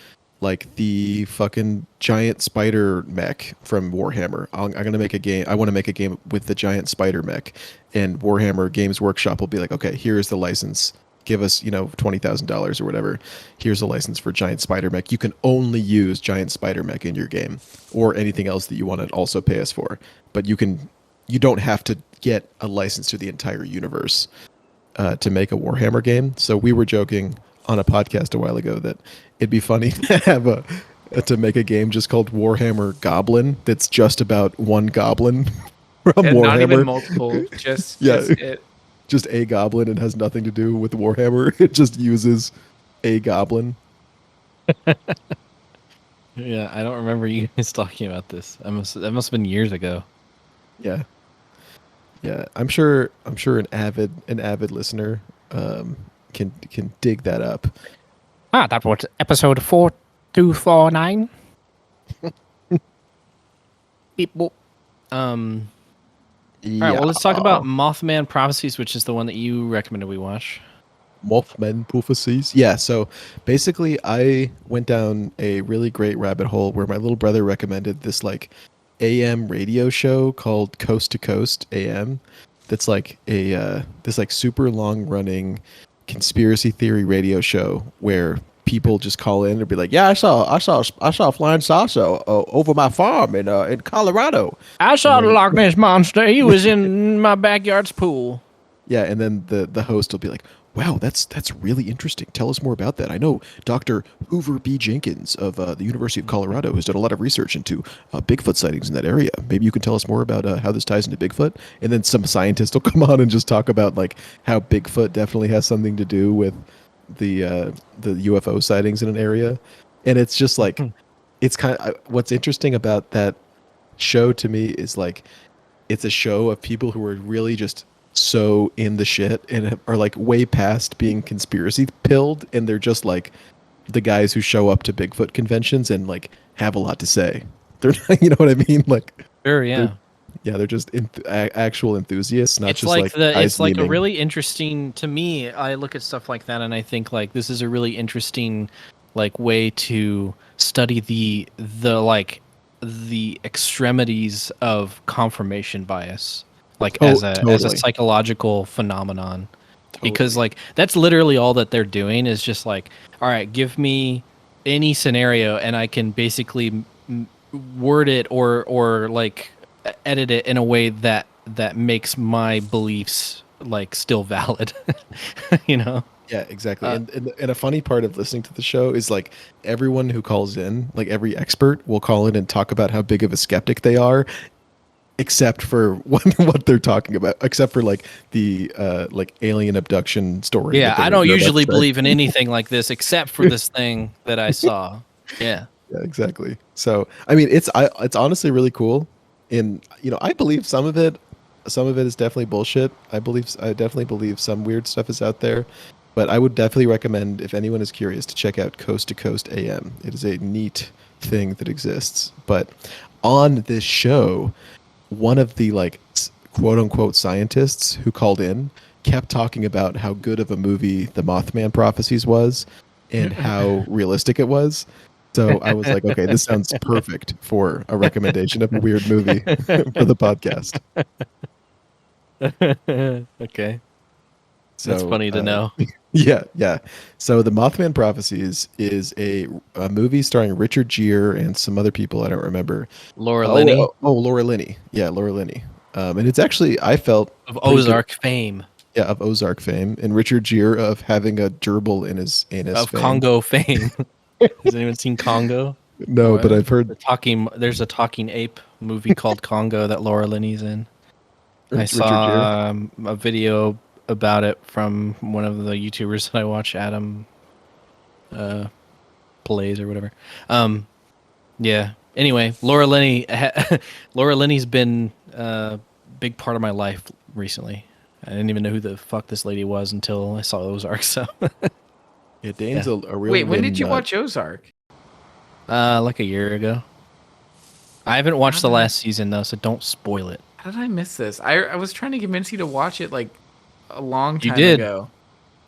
like the fucking giant spider mech from Warhammer. I'm gonna make a game. I want to make a game with the giant spider mech." And Warhammer Games Workshop will be like, "Okay, here's the license. Give us, $20,000 or whatever. Here's a license for giant spider mech. You can only use giant spider mech in your game, or anything else that you want to also pay us for. But you don't have to get a license to the entire universe to make a Warhammer game." So we were joking on a podcast a while ago that it'd be funny to have to make a game just called Warhammer Goblin that's just about one goblin from And Warhammer. not even multiple. Just Yeah. it. Just a goblin and has nothing to do with Warhammer. It just uses a goblin. Yeah, I don't remember you guys talking about this. That must have been years ago. Yeah. Yeah. I'm sure an avid listener can dig that up. That was episode 4249. Beep boop. All right, well, let's talk about Mothman Prophecies, which is the one that you recommended we watch. Mothman Prophecies. Yeah, so basically I went down a really great rabbit hole where my little brother recommended this like AM radio show called Coast to Coast AM that's like this like super long running conspiracy theory radio show where people just call in and be like, "Yeah, I saw a flying saucer over my farm in Colorado." I saw the Loch Ness Monster. He was in my backyard's pool. Yeah, and then the host will be like, "Wow, that's really interesting. Tell us more about that. I know Dr. Hoover B. Jenkins of the University of Colorado has done a lot of research into Bigfoot sightings in that area. Maybe you can tell us more about how this ties into Bigfoot." And then some scientist will come on and just talk about like how Bigfoot definitely has something to do with the UFO sightings in an area. And it's just like it's kind of what's interesting about that show to me is like it's a show of people who are really just so in the shit and are like way past being conspiracy pilled, and they're just like the guys who show up to Bigfoot conventions and like have a lot to say. They're you know what I mean? Like Sure, yeah. they're just actual enthusiasts, not It's just like guys it's like a memeing. really interesting to me. I look at stuff like that and I think like this is a really interesting like way to study the extremities of confirmation bias, like as a Totally. psychological phenomenon. Because like that's literally all that they're doing is just like, all right, give me any scenario and I can basically word it or like edit it in a way that makes my beliefs like still valid. You know? Yeah, exactly. And a funny part of listening to the show is like everyone who calls in, like every expert will call in and talk about how big of a skeptic they are, except for what they're talking about, except for like the like alien abduction story. Yeah, that they're I don't about to usually say. believe in anything like this except for this thing that I saw. Yeah. Yeah, exactly. So I mean, it's honestly really cool. And I believe some of it. Some of it is definitely bullshit. I definitely believe some weird stuff is out there, but I would definitely recommend if anyone is curious to check out Coast to Coast AM. It is a neat thing that exists. But on this show, one of the like quote unquote scientists who called in kept talking about how good of a movie the Mothman Prophecies was and how realistic it was. So I was like, okay, this sounds perfect for a recommendation of a weird movie for the podcast. Okay. So, That's funny to know. Yeah, yeah. So the Mothman Prophecies is a movie starring Richard Gere and some other people I don't remember. Laura Linney Laura Linney. Yeah, Laura Linney. And it's actually I felt of pretty good- Ozark fame, yeah, of Ozark fame, and Richard Gere of having a gerbil in his anus. of fame. Congo fame. Has anyone seen Congo? No, but I've heard There's a talking ape movie called Congo that Laura Linney's in. I Richard Gere. saw a video about it from one of the YouTubers that I watch, Adam Plays or whatever. Yeah. Anyway, Laura Linney's been a big part of my life recently. I didn't even know who the fuck this lady was until I saw Ozark. So, Yeah, Dane's a real. Wait, when Lynn did you nut. watch Ozark? like a year ago. I haven't watched the last season though, so don't spoil it. How did I miss this? I was trying to convince you to watch it like a long You time did. ago.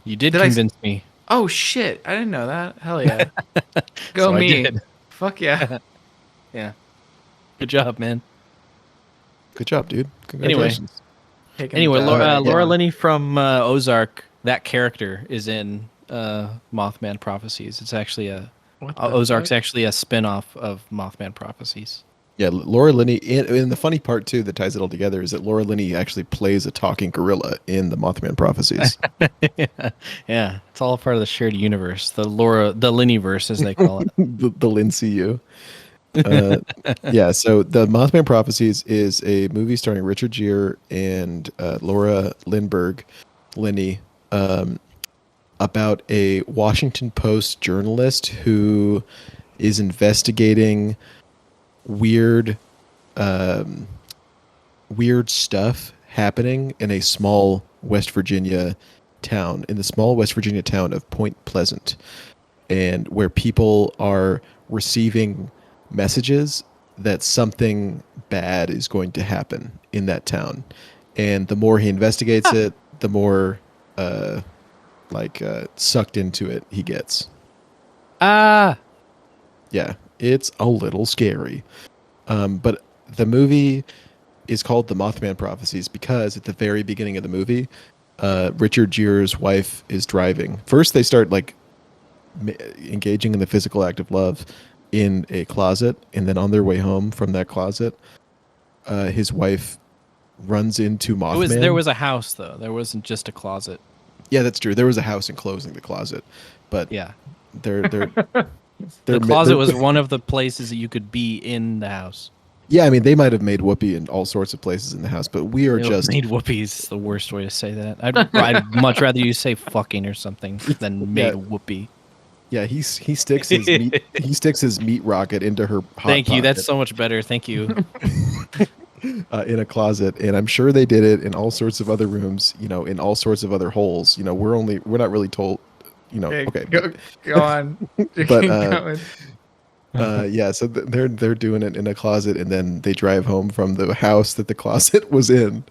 You did Did I s- convince me. Oh shit! I didn't know that. Hell yeah. Go So I me. did. Fuck yeah. Yeah. Good job, man. Good job, dude. Congratulations. Taking Anyway, the Laura, dog. Laura Linney from Ozark, that character is in Mothman Prophecies. It's actually What the Ozark's fuck? actually a spin-off of Mothman Prophecies. Yeah, Laura Linney, and the funny part too that ties it all together is that Laura Linney actually plays a talking gorilla in the Mothman Prophecies. Yeah, it's all part of the shared universe, the Linneyverse as they call it. the Lindsay you. Yeah, so the Mothman Prophecies is a movie starring Richard Gere and Laura Linney, about a Washington Post journalist who is investigating weird stuff happening in a small West Virginia town, in the small West Virginia town of Point Pleasant, and where people are receiving messages that something bad is going to happen in that town. And the more he investigates it, the more sucked into it he gets. Ah, Yeah, it's a little scary. But the movie is called The Mothman Prophecies because at the very beginning of the movie, Richard Gere's wife is driving. First, they start like engaging in the physical act of love in a closet, and then on their way home from that closet, his wife runs into Mothman. there was a house though. There wasn't just a closet. Yeah, that's true. There was a house enclosing the closet, but Yeah, they're the closet was one of the places that you could be in the house. Yeah, I mean, they might have made whoopee in all sorts of places in the house, but we are just Made whoopies. The worst way to say that. I'd much rather you say fucking or something than made whoopee. Yeah, he sticks his meat, meat rocket into her hot Thank you. That's pocket, so much better. Thank you. in a closet, and I'm sure they did it in all sorts of other rooms, in all sorts of other holes. We're not really told, okay. Go on. But, Keep going. Yeah, so they're doing it in a closet, and then they drive home from the house that the closet was in.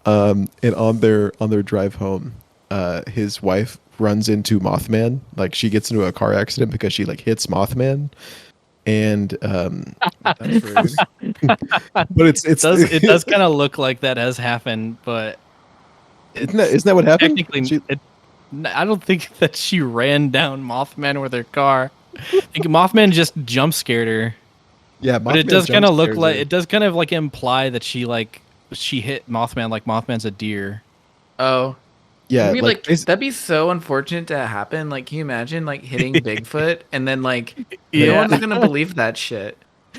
And on their drive home, his wife runs into Mothman. Like, she gets into a car accident because she like hits Mothman, and That's rude. but It does kind of look like that has happened, but isn't that what happened? technically, I don't think that she ran down Mothman with her car. I think Mothman just jump scared her. Yeah, But it Mothman does kind jump of look scares like are- it does kind of like imply that she hit Mothman like Mothman's a deer. Oh, Yeah, I mean, like basi- that'd be so unfortunate to happen. Like, can you imagine like hitting Bigfoot and then like no Yeah. one's gonna believe that shit.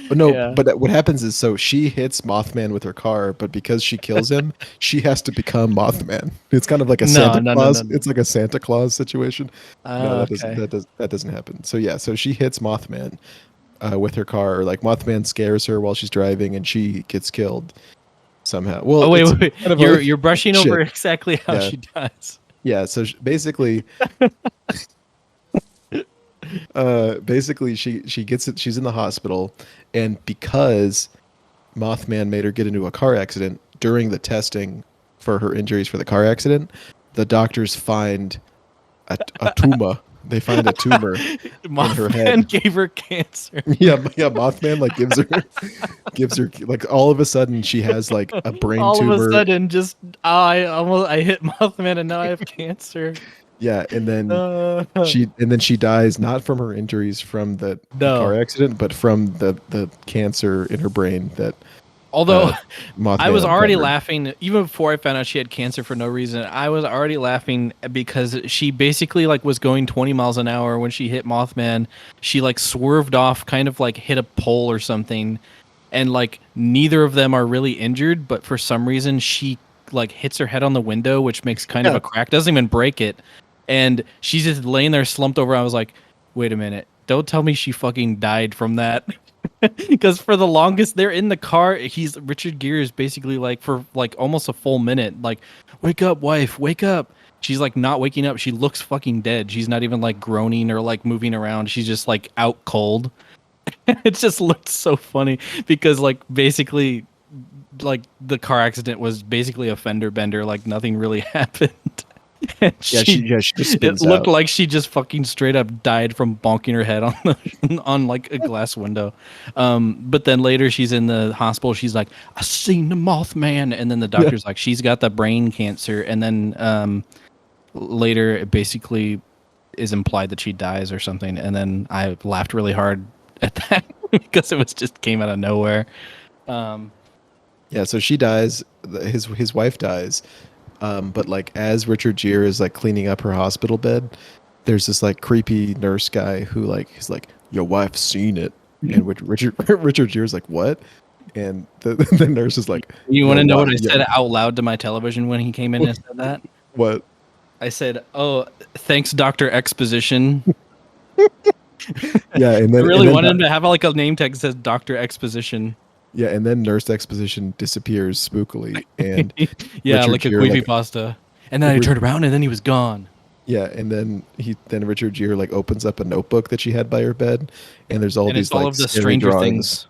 but no, Yeah. but what happens is so she hits Mothman with her car, but because she kills him, she has to become Mothman. It's kind of like a No, Santa no, no, Claus. no, no. It's like a Santa Claus situation. No, Oh, okay. that doesn't happen. So yeah, so she hits Mothman with her car, or like Mothman scares her while she's driving, and she gets killed somehow. Well, Oh wait, it's wait, kind of you're a- you're brushing shit. over exactly how Yeah. she dies. Yeah, so basically, basically she gets it. She's in the hospital, and because Mothman made her get into a car accident during the testing for her injuries for the car accident, the doctors find a tumor. They find a tumor in her Mothman head. gave her cancer. Yeah, Mothman like gives her like all of a sudden she has like a brain All tumor. of a sudden, just I hit Mothman and now I have cancer. Yeah, and then Uh, she dies not from her injuries from the No. car accident, but from the cancer in her brain that Although Mothman I was already uncovered. laughing even before I found out she had cancer for no reason. I was already laughing because she basically like was going 20 miles an hour when she hit Mothman. She like swerved off, kind of like hit a pole or something, and like neither of them are really injured, but for some reason she like hits her head on the window, which makes kind of Yeah. a crack, doesn't even break it, and she's just laying there slumped over. I was like, wait a minute, don't tell me she fucking died from that. Because for the longest they're in the car, Richard Gere is basically like for like almost a full minute, like, wake up, wife, wake up. She's like not waking up. She looks fucking dead. She's not even like groaning or like moving around. She's just like out cold. It just looked so funny because like basically like the car accident was basically a fender bender, like nothing really happened. And Yeah, she just it spins looked out. like she just fucking straight up died from bonking her head on on like a glass window. But then later she's in the hospital. She's like, I seen the Mothman, and then the doctor's like, she's got the brain cancer. And then later it basically is implied that she dies or something. And then I laughed really hard at that because it was just came out of nowhere. Yeah, so she dies. His wife dies. But like as Richard Gere is like cleaning up her hospital bed, there's this like creepy nurse guy who like he's like, your wife's seen it, and Richard Gere's like, what? And the nurse is like, You want to "Your know what I wife- said out loud to my television when he came in and said that? What? I said, "Oh, thanks, Doctor Exposition." Yeah, and I then really and then wanted him to have like a name tag that says Doctor Exposition. yeah, and then Nurse Exposition disappears spookily, and Yeah, Richard like a Gere, creepy like- pasta. And then I turned around and then he was gone. yeah, and then Richard Gere like opens up a notebook that she had by her bed, and there's all And these it's all like of the scary Stranger drawings. Things.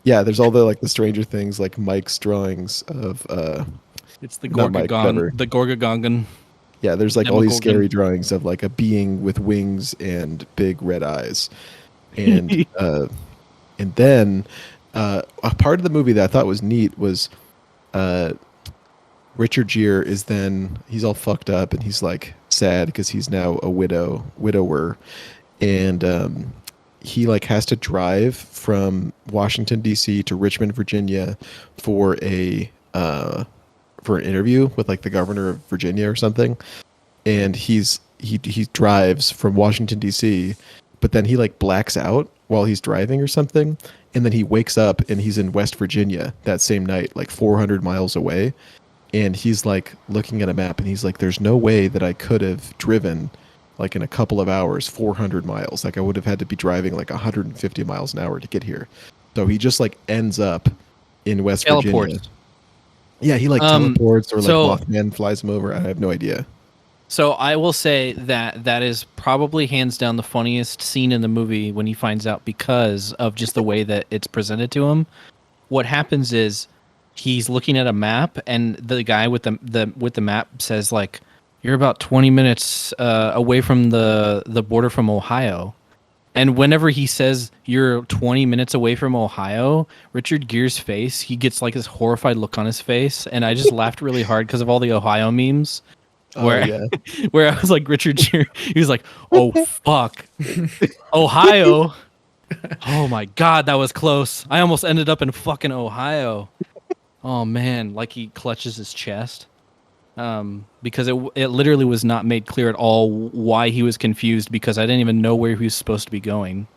Yeah, there's all the Stranger Things like Mike's drawings of It's the Not Mike, whatever. the Gorgagongan. yeah, there's like all these Demogorgon. scary drawings of like a being with wings and big red eyes, and then a part of the movie that I thought was neat was Richard Gere is then he's all fucked up and he's like sad because he's now a widower, and he like has to drive from Washington D.C. to Richmond, Virginia for for an interview with like the governor of Virginia or something, and he drives from Washington D.C. but then he like blacks out while he's driving or something, and then he wakes up and he's in West Virginia that same night, like 400 miles away, and he's like looking at a map and he's like, there's no way that I could have driven like in a couple of hours 400 miles. Like I would have had to be driving like 150 miles an hour to get here. So he just like ends up in West Virginia. Teleports. Yeah, he like teleports or like so- Mothman flies him over. I have no idea. So I will say that is probably hands down the funniest scene in the movie when he finds out because of just the way that it's presented to him. What happens is he's looking at a map and the guy with the map says like, you're about 20 minutes away from the border from Ohio. And whenever he says you're 20 minutes away from Ohio, Richard Gere's face, he gets like this horrified look on his face. And I just laughed really hard because of all the Ohio memes. Where, where I was like, Richard Gere, he was like, oh, fuck. Ohio? Oh my god, that was close. I almost ended up in fucking Ohio. Oh man, like he clutches his chest. Because it literally was not made clear at all why he was confused, because I didn't even know where he was supposed to be going.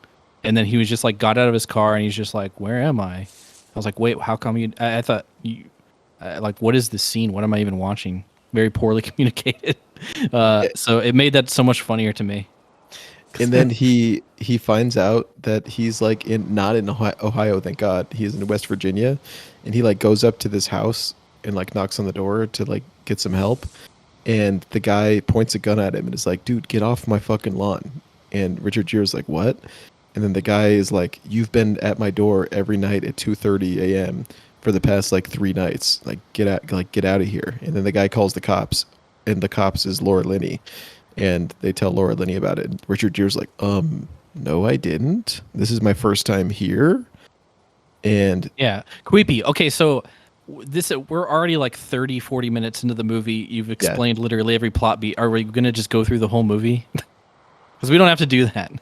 And then he was just like got out of his car and he's just like, "Where am I?" I was like, "Wait, how come you?" I thought you like, what is this scene? What am I even watching? Very poorly communicated. So it made that so much funnier to me. And then he finds out that he's like not in Ohio, thank God. He's in West Virginia, and he like goes up to this house and like knocks on the door to like get some help. And the guy points a gun at him and is like, "Dude, get off my fucking lawn." And Richard Gere's like, "What?" And then the guy is like, "You've been at my door every night at 2:30 a.m. for the past like 3 nights. Like get out of here." And then the guy calls the cops, and the cops is Laura Linney. And they tell Laura Linney about it. And Richard Gere's like, no, I didn't. This is my first time here. And Yeah, creepy. Okay, so we're already like 30, 40 minutes into the movie. You've explained literally every plot beat. Are we going to just go through the whole movie? Because we don't have to do that.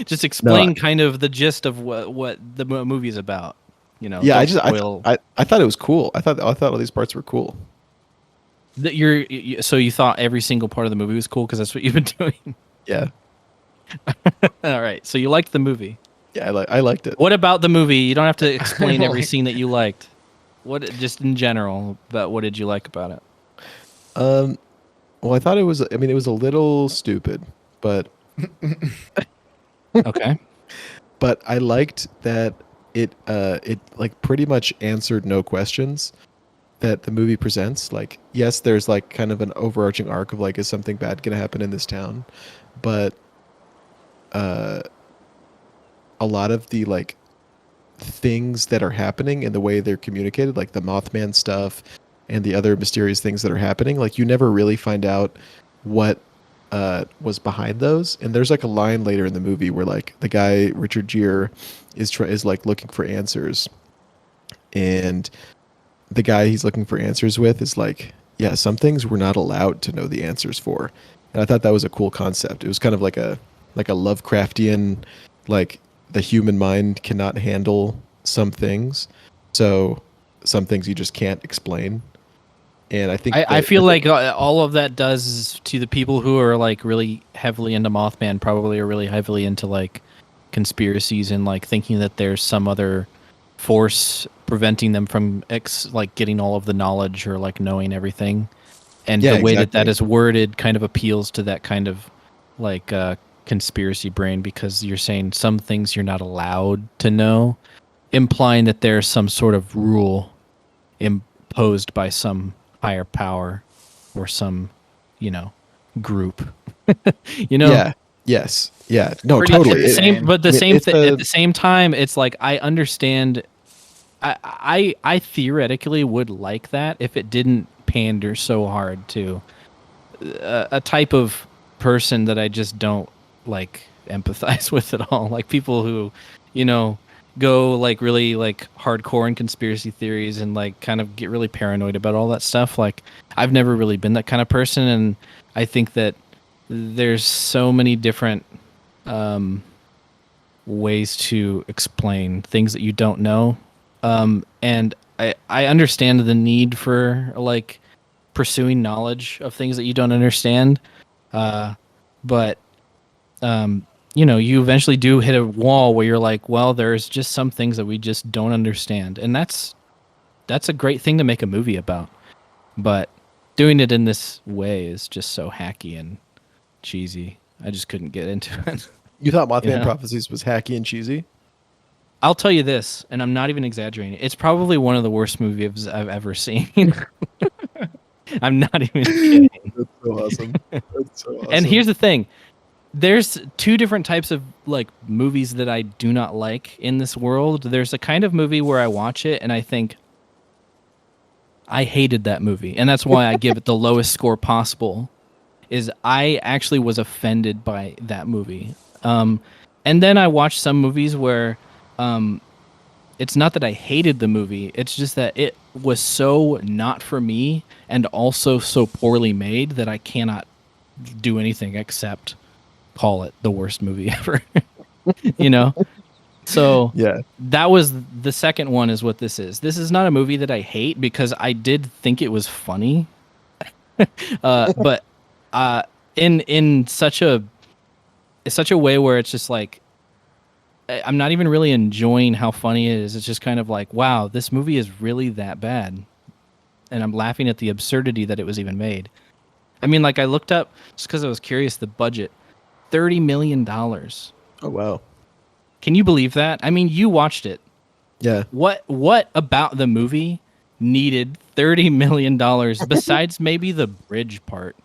Just explain kind of the gist of what the movie is about. You know, yeah, I thought it was cool. I thought all these parts were cool. That so you thought every single part of the movie was cool because that's what you've been doing. Yeah. All right. So you liked the movie. Yeah, I liked it. What about the movie? You don't have to explain every scene that you liked. What, just in general, but what did you like about it? Well, I thought it was. I mean, it was a little stupid, but okay. But I liked that it like pretty much answered no questions that the movie presents. Like, yes, there's like kind of an overarching arc of like, is something bad gonna happen in this town? But a lot of the like things that are happening and the way they're communicated, like the Mothman stuff and the other mysterious things that are happening, like you never really find out what was behind those. And there's like a line later in the movie where like the guy Richard Gere is like looking for answers, and the guy he's looking for answers with is like, yeah, some things we're not allowed to know the answers for. And I thought that was a cool concept. It was kind of like a Lovecraftian, like the human mind cannot handle some things, so some things you just can't explain. And I think I feel like all of that does to the people who are like really heavily into Mothman probably are really heavily into like conspiracies and like thinking that there's some other force preventing them from like getting all of the knowledge or like knowing everything. And the way that is worded kind of appeals to that kind of like conspiracy brain, because you're saying some things you're not allowed to know, implying that there's some sort of rule imposed by some higher power or some, group. Yeah. Yes. Yeah. No, Pretty totally. insane. But at the same time, it's like I understand. I theoretically would like that if it didn't pander so hard to a type of person that I just don't like empathize with at all. Like people who, go like really like hardcore in conspiracy theories and like kind of get really paranoid about all that stuff. Like I've never really been that kind of person, and I think that there's so many different ways to explain things that you don't know. And I understand the need for like pursuing knowledge of things that you don't understand. But you eventually do hit a wall where you're like, well, there's just some things that we just don't understand. And that's a great thing to make a movie about. But doing it in this way is just so hacky and cheesy. I just couldn't get into it. You thought Mothman Prophecies was hacky and cheesy? I'll tell you this, and I'm not even exaggerating. It's probably one of the worst movies I've ever seen. I'm not even kidding. That's so awesome. That's so awesome. And here's the thing. There's two different types of like movies that I do not like in this world. There's a kind of movie where I watch it and I think I hated that movie. And that's why I give it the lowest score possible, is I actually was offended by that movie. And then I watch some movies where it's not that I hated the movie. It's just that it was so not for me and also so poorly made that I cannot do anything except call it the worst movie ever. So Yeah. that was the second one is what this is. This is not a movie that I hate because I did think it was funny. But in such a way where it's just like I'm not even really enjoying how funny it is. It's just kind of like, wow, this movie is really that bad. And I'm laughing at the absurdity that it was even made. I mean, like I looked up just because I was curious the budget. $30 million. Oh wow. Can you believe that? I mean, you watched it. Yeah. What about the movie needed $30 million besides maybe the bridge part?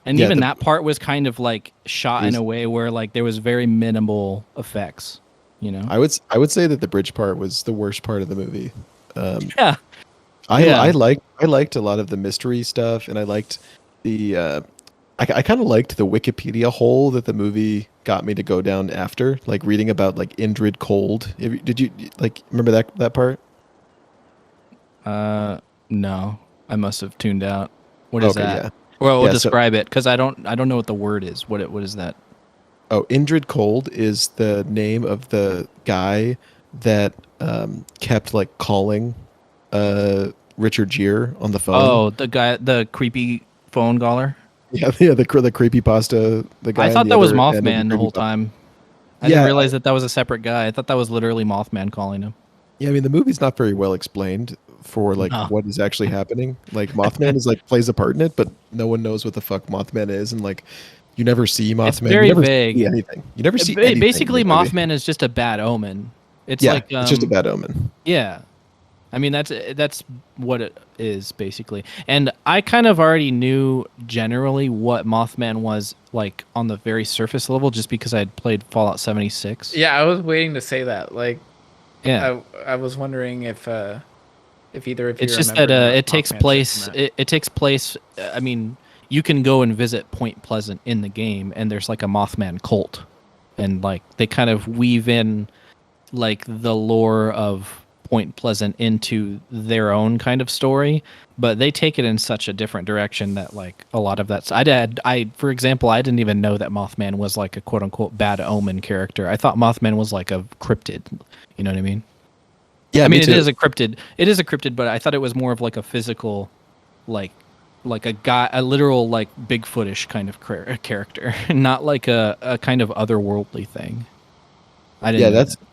And Yeah, even that part was kind of like shot It was- in a way where like there was very minimal effects, you know? I would say that the bridge part was the worst part of the movie. Yeah. I Yeah. I liked a lot of the mystery stuff, and I liked the I kind of liked the Wikipedia hole that the movie got me to go down after, like reading about like Indrid Cold. Did you like remember that part? No. I must have tuned out. What is Okay, that? yeah. Well, we'll Yeah, so- describe it because I don't know what the word is. What is that? Oh, Indrid Cold is the name of the guy that kept like calling Richard Gere on the phone. Oh, the guy, the creepy phone caller. Yeah, the creepypasta, the guy. I on thought the that was other end of Mothman the whole creepypasta. time. I Yeah, didn't realize that was a separate guy. I thought that was literally Mothman calling him. Yeah, I mean the movie's not very well explained for like No. what is actually happening. Like Mothman is like plays a part in it, but no one knows what the fuck Mothman is, and like you never see Mothman. It's very you never vague. See anything. You never see anything. Basically, in the movie. Mothman is just a bad omen. It's Yeah, like it's just a bad omen. Yeah, I mean that's what it is basically. And I kind of already knew generally what Mothman was like on the very surface level, just because I had played Fallout 76. Yeah, I was waiting to say that. Like, Yeah. I was wondering if either of you. It's just that remembered it takes Mothman place. from that. It takes place. I mean, you can go and visit Point Pleasant in the game, and there's like a Mothman cult, and like they kind of weave in like the lore of Point Pleasant into their own kind of story, but they take it in such a different direction that like a lot of that's I for example, I didn't even know that Mothman was like a quote unquote bad omen character. I thought Mothman was like a cryptid. You know what I mean? Yeah, I mean, me too. it is a cryptid. It is a cryptid, but I thought it was more of like a physical, like a guy, a literal like Bigfootish kind of character, not like a kind of otherworldly thing. I didn't. Yeah, know that's that.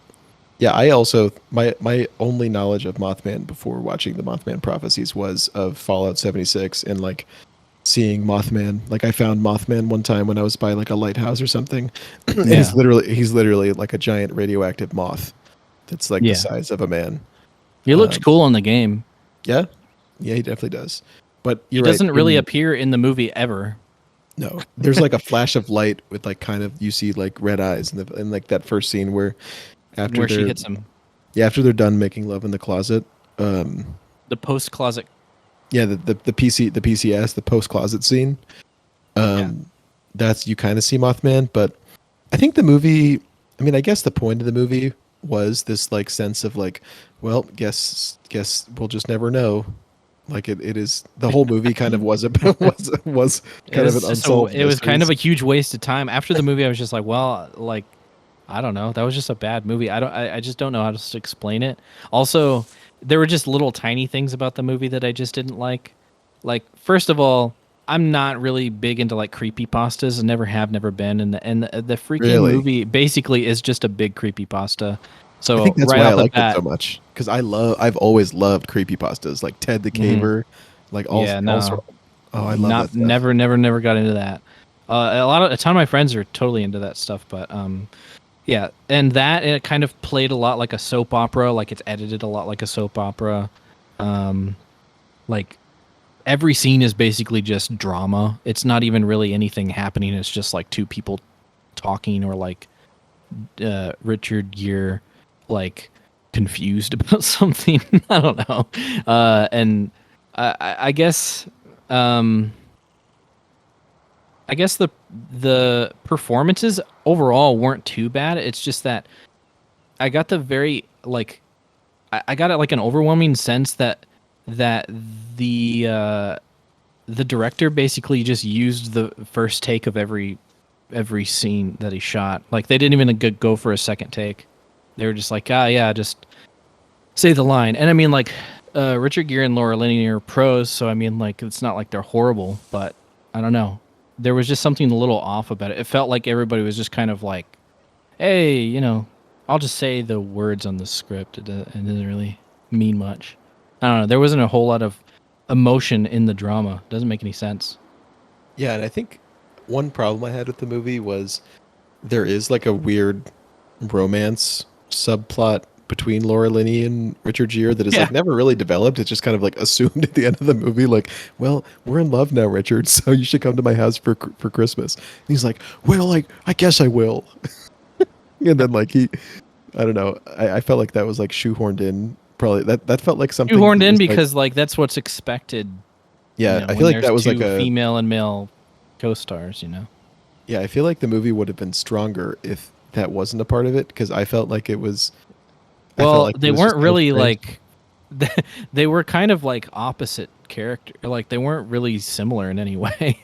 yeah. I also my only knowledge of Mothman before watching the Mothman Prophecies was of Fallout 76 and like seeing Mothman. Like I found Mothman one time when I was by like a lighthouse or something. And Yeah. he's literally like a giant radioactive moth that's like Yeah. the size of a man. He looks cool in the game. Yeah, yeah, he definitely does. But He you're right, doesn't really appear in the movie ever. No, there's like a flash of light with like kind of you see like red eyes in like that first scene where after Where she they're hits him. yeah after they're done making love in the closet. The post closet. Yeah, the PCS, the post closet scene. That's you kind of see Mothman, but I think the movie. I mean, I guess the point of the movie was this like sense of like, well, guess we'll just never know. Like it is the whole movie kind of was was kind of an unsolved. It was kind of a mysteries. huge waste of time. After the movie, I was just like, well, like, I don't know. That was just a bad movie. I just don't know how to explain it. Also, there were just little tiny things about the movie that I just didn't like. Like, first of all, I'm not really big into like creepypastas. Never have, never been. And the freaking Really? movie basically is just a big creepypasta. So I think that's right why I off the liked it bat, so much because I've always loved creepypastas like Ted the Caver, like all. Yeah, no. Also, oh, I love that. Stuff. Never got into that. A ton of my friends are totally into that stuff, but yeah, and it kind of played a lot like a soap opera. Like it's edited a lot like a soap opera. Like every scene is basically just drama. It's not even really anything happening. It's just like two people talking or like Richard Gere like confused about something. I don't know. And I guess the performances overall weren't too bad. It's just that I got the very like I got like an overwhelming sense that the director basically just used the first take of every scene that he shot. Like they didn't even go for a second take. They were just like, yeah, just say the line. And I mean, like, Richard Gere and Laura Linney are pros, so I mean, like, it's not like they're horrible, but I don't know. There was just something a little off about it. It felt like everybody was just kind of like, hey, I'll just say the words on the script. It doesn't really mean much. I don't know. There wasn't a whole lot of emotion in the drama. It doesn't make any sense. Yeah, and I think one problem I had with the movie was there is like a weird romance subplot between Laura Linney and Richard Gere that is like never really developed. It's just kind of like assumed at the end of the movie, like, well, we're in love now, Richard, so you should come to my house for Christmas. And he's like, well, like, I guess I will. And then like I don't know. I felt like that was like shoehorned in. Probably that felt like something Shoehorned in was, like, because like that's what's expected. yeah, I when feel like there's that was two like a female and male co-stars. Yeah, I feel like the movie would have been stronger if that wasn't a part of it, because I felt like it was. I felt Well, like it they was weren't just really strange. like they were kind of like opposite character. Like they weren't really similar in any way.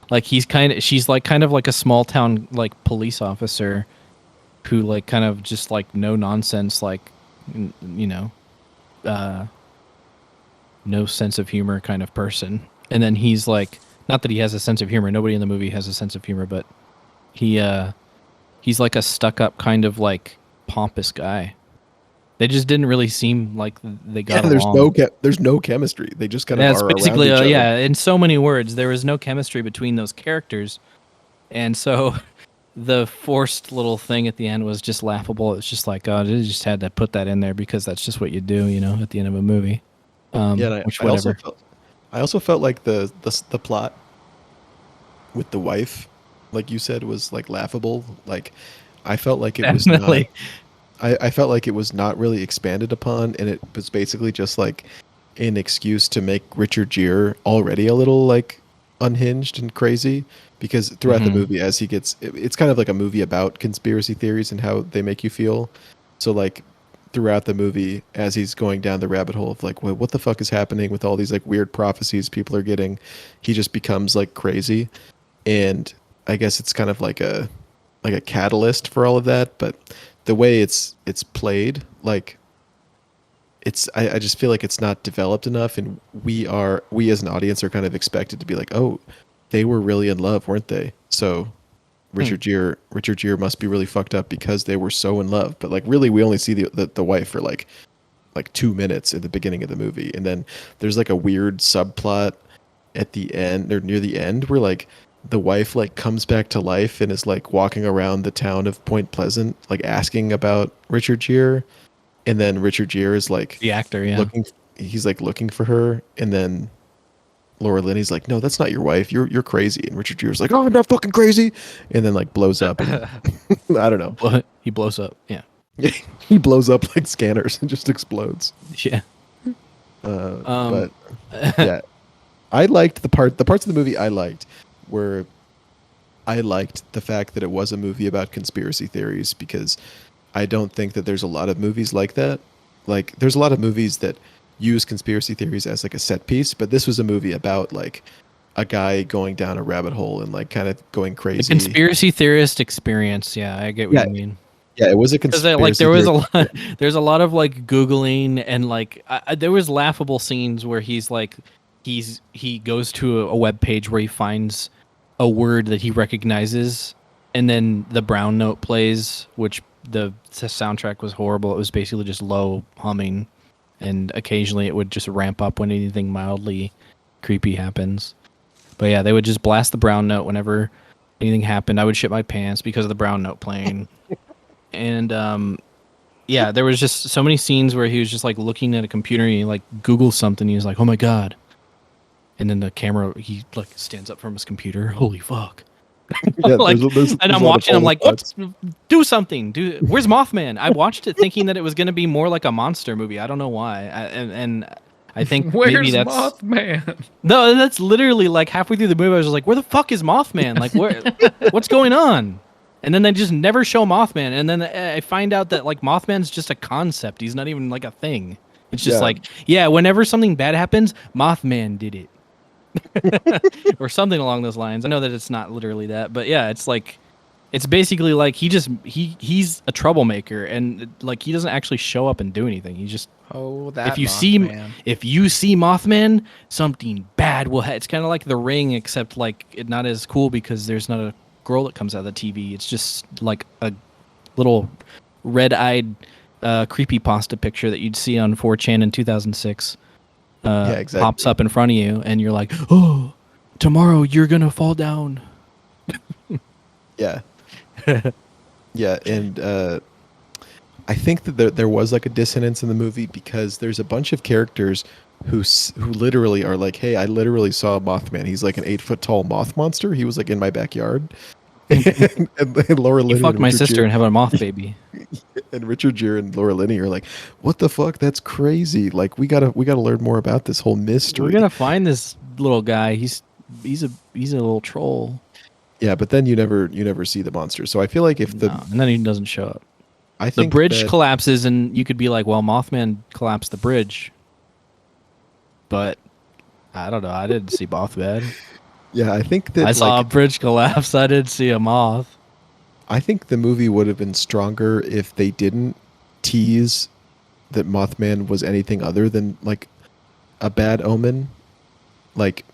Like she's like kind of like a small town like police officer who like kind of just like no nonsense, like no sense of humor kind of person. And then he's like, not that he has a sense of humor. Nobody in the movie has a sense of humor, but he's like a stuck-up kind of like pompous guy. They just didn't really seem like they got along. There's no chemistry. They just kind of That's are basically around each other. yeah. In so many words, there was no chemistry between those characters, and so the forced little thing at the end was just laughable. It's just like, oh, they just had to put that in there because that's just what you do, at the end of a movie. Yeah, and Which I whatever. I also felt like the plot with the wife, like you said, was like laughable. Like I felt like it was not. Definitely. I felt like it was not really expanded upon, and it was basically just like an excuse to make Richard Gere already a little like unhinged and crazy, because throughout the movie, as he gets, it's kind of like a movie about conspiracy theories and how they make you feel. So like throughout the movie, as he's going down the rabbit hole of like, well, what the fuck is happening with all these like weird prophecies people are getting, he just becomes like crazy. And I guess it's kind of like a catalyst for all of that, but the way it's played, like I just feel like it's not developed enough, and we as an audience are kind of expected to be like, oh, they were really in love, weren't they? So Richard Gere must be really fucked up because they were so in love. But like really we only see the wife for like 2 minutes at the beginning of the movie, and then there's like a weird subplot at the end or near the end where like the wife like comes back to life and is like walking around the town of Point Pleasant like asking about Richard Gere, and then Richard Gere is like The actor, yeah. looking for her, and then Laura Linney's like, no, that's not your wife, you're crazy, and Richard Gere's like, oh, I'm not fucking crazy, and then like blows up and, I don't know. He blows up. Yeah. He blows up like scanners and just explodes. Yeah. But yeah, I liked the parts of the movie I liked where I liked the fact that it was a movie about conspiracy theories, because I don't think that there's a lot of movies like that. Like there's a lot of movies that use conspiracy theories as like a set piece, but this was a movie about like a guy going down a rabbit hole and like kind of going crazy. The conspiracy theorist experience. Yeah, I get what you mean. Yeah, it was a conspiracy. Like there was a lot. There's a lot of like googling, and like there was laughable scenes where he's like, he goes to a web page where he finds a word that he recognizes, and then the brown note plays, which the soundtrack was horrible. It was basically just low humming, and occasionally it would just ramp up when anything mildly creepy happens. But yeah, they would just blast the brown note whenever anything happened. I would shit my pants because of the brown note playing. And yeah, there was just so many scenes where he was just like looking at a computer and he like Googles something. He was like, "Oh my god!" And then the camera, he like stands up from his computer. Holy fuck! Yeah, Like, there's and I'm watching. I'm like, "What? Do something! Where's Mothman?" I watched it thinking that it was gonna be more like a monster movie. I don't know why. And I think Where's maybe that's Mothman? no. That's literally like halfway through the movie. I was just like, "Where the fuck is Mothman? Like, where? What's going on?" And then they just never show Mothman. And then I find out that like Mothman's just a concept. He's not even like a thing. It's just like, yeah, whenever something bad happens, Mothman did it. Or something along those lines. I know that it's not literally that, but yeah, it's like It's basically like he's a troublemaker, and like he doesn't actually show up and do anything. He just Oh, that if you Mothman. see Mothman, something bad will happen. It's kind of like The Ring, except like it not as cool because there's not a girl that comes out of the TV. It's just like a little red-eyed creepypasta picture that you'd see on 4chan in 2006. Yeah, exactly. Pops up in front of you, and you're like, "Oh, tomorrow you're gonna fall down." Yeah. Yeah, and I think that there was like a dissonance in the movie because there's a bunch of characters who literally are like, "Hey, I literally saw a Mothman. He's like an 8 foot tall moth monster. He was like in my backyard." and Laura You Linney fucked and my Richard sister Gere, and have a moth baby. and Richard Gere and Laura Linney are like, "What the fuck? That's crazy! Like, we gotta learn more about this whole mystery." We're gonna find this little guy. He's a little troll. Yeah, but then you never see the monster. So I feel like if the No, and then he doesn't show up. I The think bridge that- collapses, and you could be like, "Well, Mothman collapsed the bridge," but I don't know. I didn't see Mothman. yeah, I think that I saw a like, bridge collapse. I didn't see a moth. I think the movie would have been stronger if they didn't tease that Mothman was anything other than like a bad omen. Like,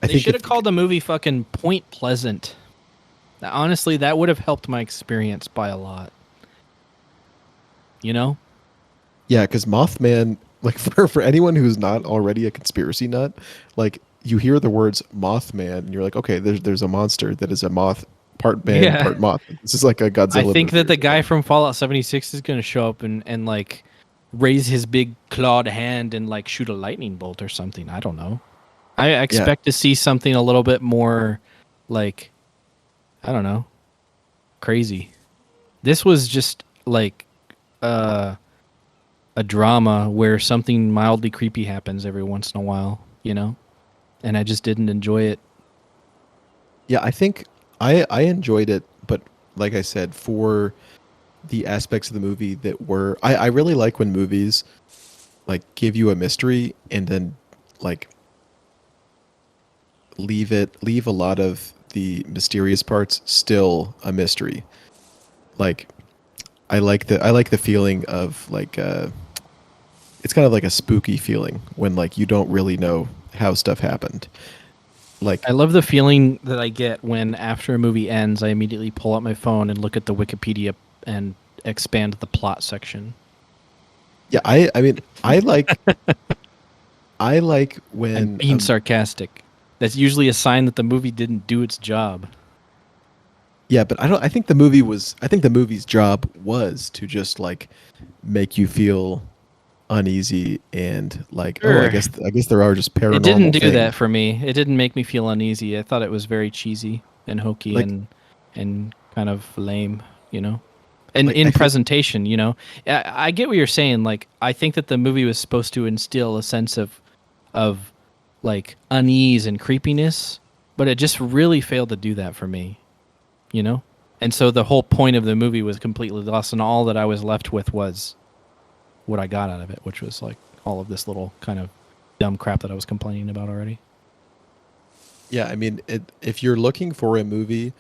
I They think should have if- called the movie fucking Point Pleasant. Now, honestly, that would have helped my experience by a lot. You know? Yeah, because Mothman, like for anyone who's not already a conspiracy nut, like you hear the words Mothman and you're like, okay, there's a monster that is a moth, part man, Yeah. part moth. This is like a Godzilla. I think movie that the or guy something. from Fallout 76 is going to show up and like raise his big clawed hand and like shoot a lightning bolt or something. I don't know. I expect to see something a little bit more like, I don't know, crazy. This was just like a drama where something mildly creepy happens every once in a while, you know? And I just didn't enjoy it. Yeah, I think I enjoyed it, but like I said, for the aspects of the movie that were, I really like when movies like give you a mystery and then like leave a lot of the mysterious parts still a mystery. Like I like the feeling of like it's kind of like a spooky feeling when like you don't really know how stuff happened. Like I love the feeling that I get when after a movie ends, I immediately pull out my phone and look at the Wikipedia and expand the plot section. yeah, I mean I like I like when And being sarcastic. That's usually a sign that the movie didn't do its job. yeah, but I think the movie's job was to just like make you feel uneasy and like oh Sure. I guess there are just paranormal It didn't do things. that for me. It didn't make me feel uneasy. I thought it was very cheesy and hokey Like- and kind of lame, you know. And Like, in I think- presentation, you know, I get what you're saying. Like, I think that the movie was supposed to instill a sense of like unease and creepiness, but it just really failed to do that for me, you know. And so the whole point of the movie was completely lost, and all that I was left with was what I got out of it, which was like all of this little kind of dumb crap that I was complaining about already. Yeah, I mean, if you're looking for a movie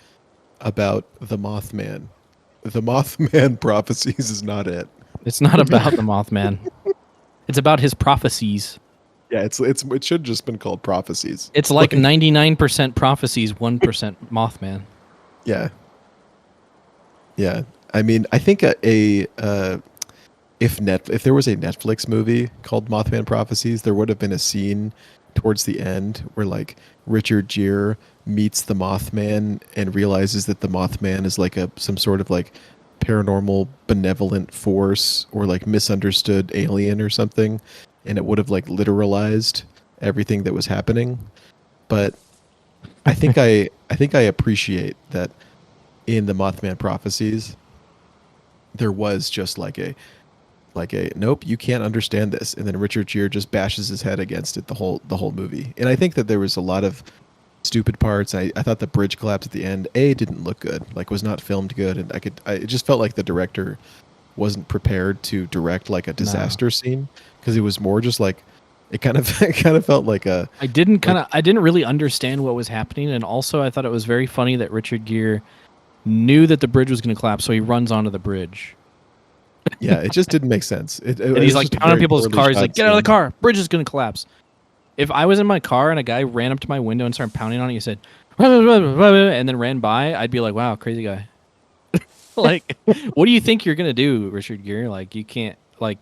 about the Mothman Prophecies is not it. It's not about the Mothman. It's about his prophecies. Yeah, it should just been called Prophecies. It's like Looking- 99% prophecies, 1% Mothman. Yeah. Yeah. I mean, I think if there was a Netflix movie called Mothman Prophecies, there would have been a scene towards the end where like Richard Gere meets the Mothman and realizes that the Mothman is like some sort of like paranormal benevolent force or like misunderstood alien or something, and it would have like literalized everything that was happening. But I think I appreciate that in the Mothman Prophecies there was just like a nope, you can't understand this, and then Richard Gere just bashes his head against it the whole movie. And I think that there was a lot of stupid parts. I thought the bridge collapse at the end didn't look good, like was not filmed good, and it just felt like the director wasn't prepared to direct like a disaster scene, because it was more just like it kind of felt like a I didn't really understand what was happening, and also I thought it was very funny that Richard Gere knew that the bridge was going to collapse, so he runs onto the bridge. Yeah, it just didn't make sense. And he's like pounding people's cars. He's like, get out of the car. Bridge is going to collapse. If I was in my car and a guy ran up to my window and started pounding on it, he said, and then ran by, I'd be like, wow, crazy guy. Like, what do you think you're going to do, Richard Gere? Like, you can't, like,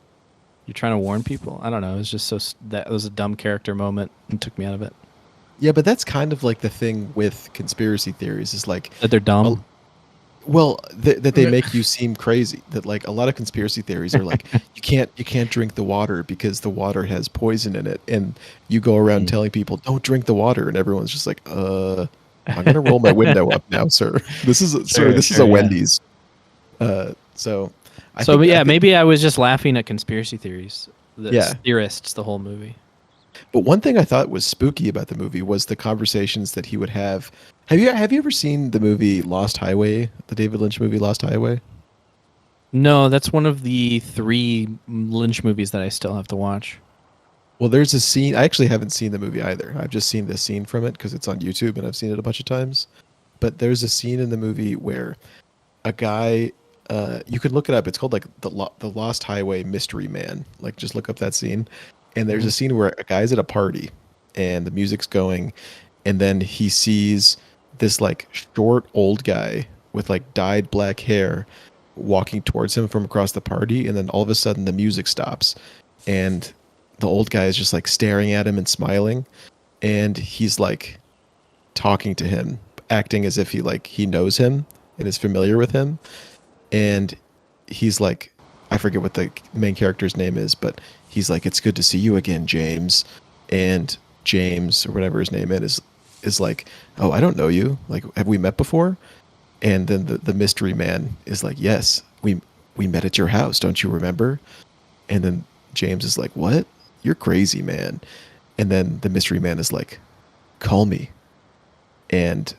you're trying to warn people? I don't know. It's just that was a dumb character moment and took me out of it. Yeah, but that's kind of like the thing with conspiracy theories is like That they're dumb. well, that they make you seem crazy. That like a lot of conspiracy theories are like you can't drink the water because the water has poison in it, and you go around telling people don't drink the water, and everyone's just like, I'm gonna roll my window up now, sir. This is a Wendy's. So Maybe I was just laughing at conspiracy theories. Theorists the whole movie. But one thing I thought was spooky about the movie was the conversations that he would have. Have you ever seen the movie Lost Highway, the David Lynch movie Lost Highway? No, that's one of the 3 Lynch movies that I still have to watch. Well, there's a scene. I actually haven't seen the movie either. I've just seen this scene from it because it's on YouTube and I've seen it a bunch of times. But there's a scene in the movie where a guy, you could look it up. It's called like the Lost Highway Mystery Man. Like just look up that scene. And there's a scene where a guy's at a party and the music's going, and then he sees this like short old guy with like dyed black hair walking towards him from across the party, and then all of a sudden the music stops and the old guy is just like staring at him and smiling, and he's like talking to him, acting as if he knows him and is familiar with him. And he's like, I forget what the main character's name is, but he's like, it's good to see you again, James. And James, or whatever his name is like, oh, I don't know you. Like, have we met before? And then the mystery man is like, yes, we met at your house. Don't you remember? And then James is like, what? You're crazy, man. And then the mystery man is like, call me. And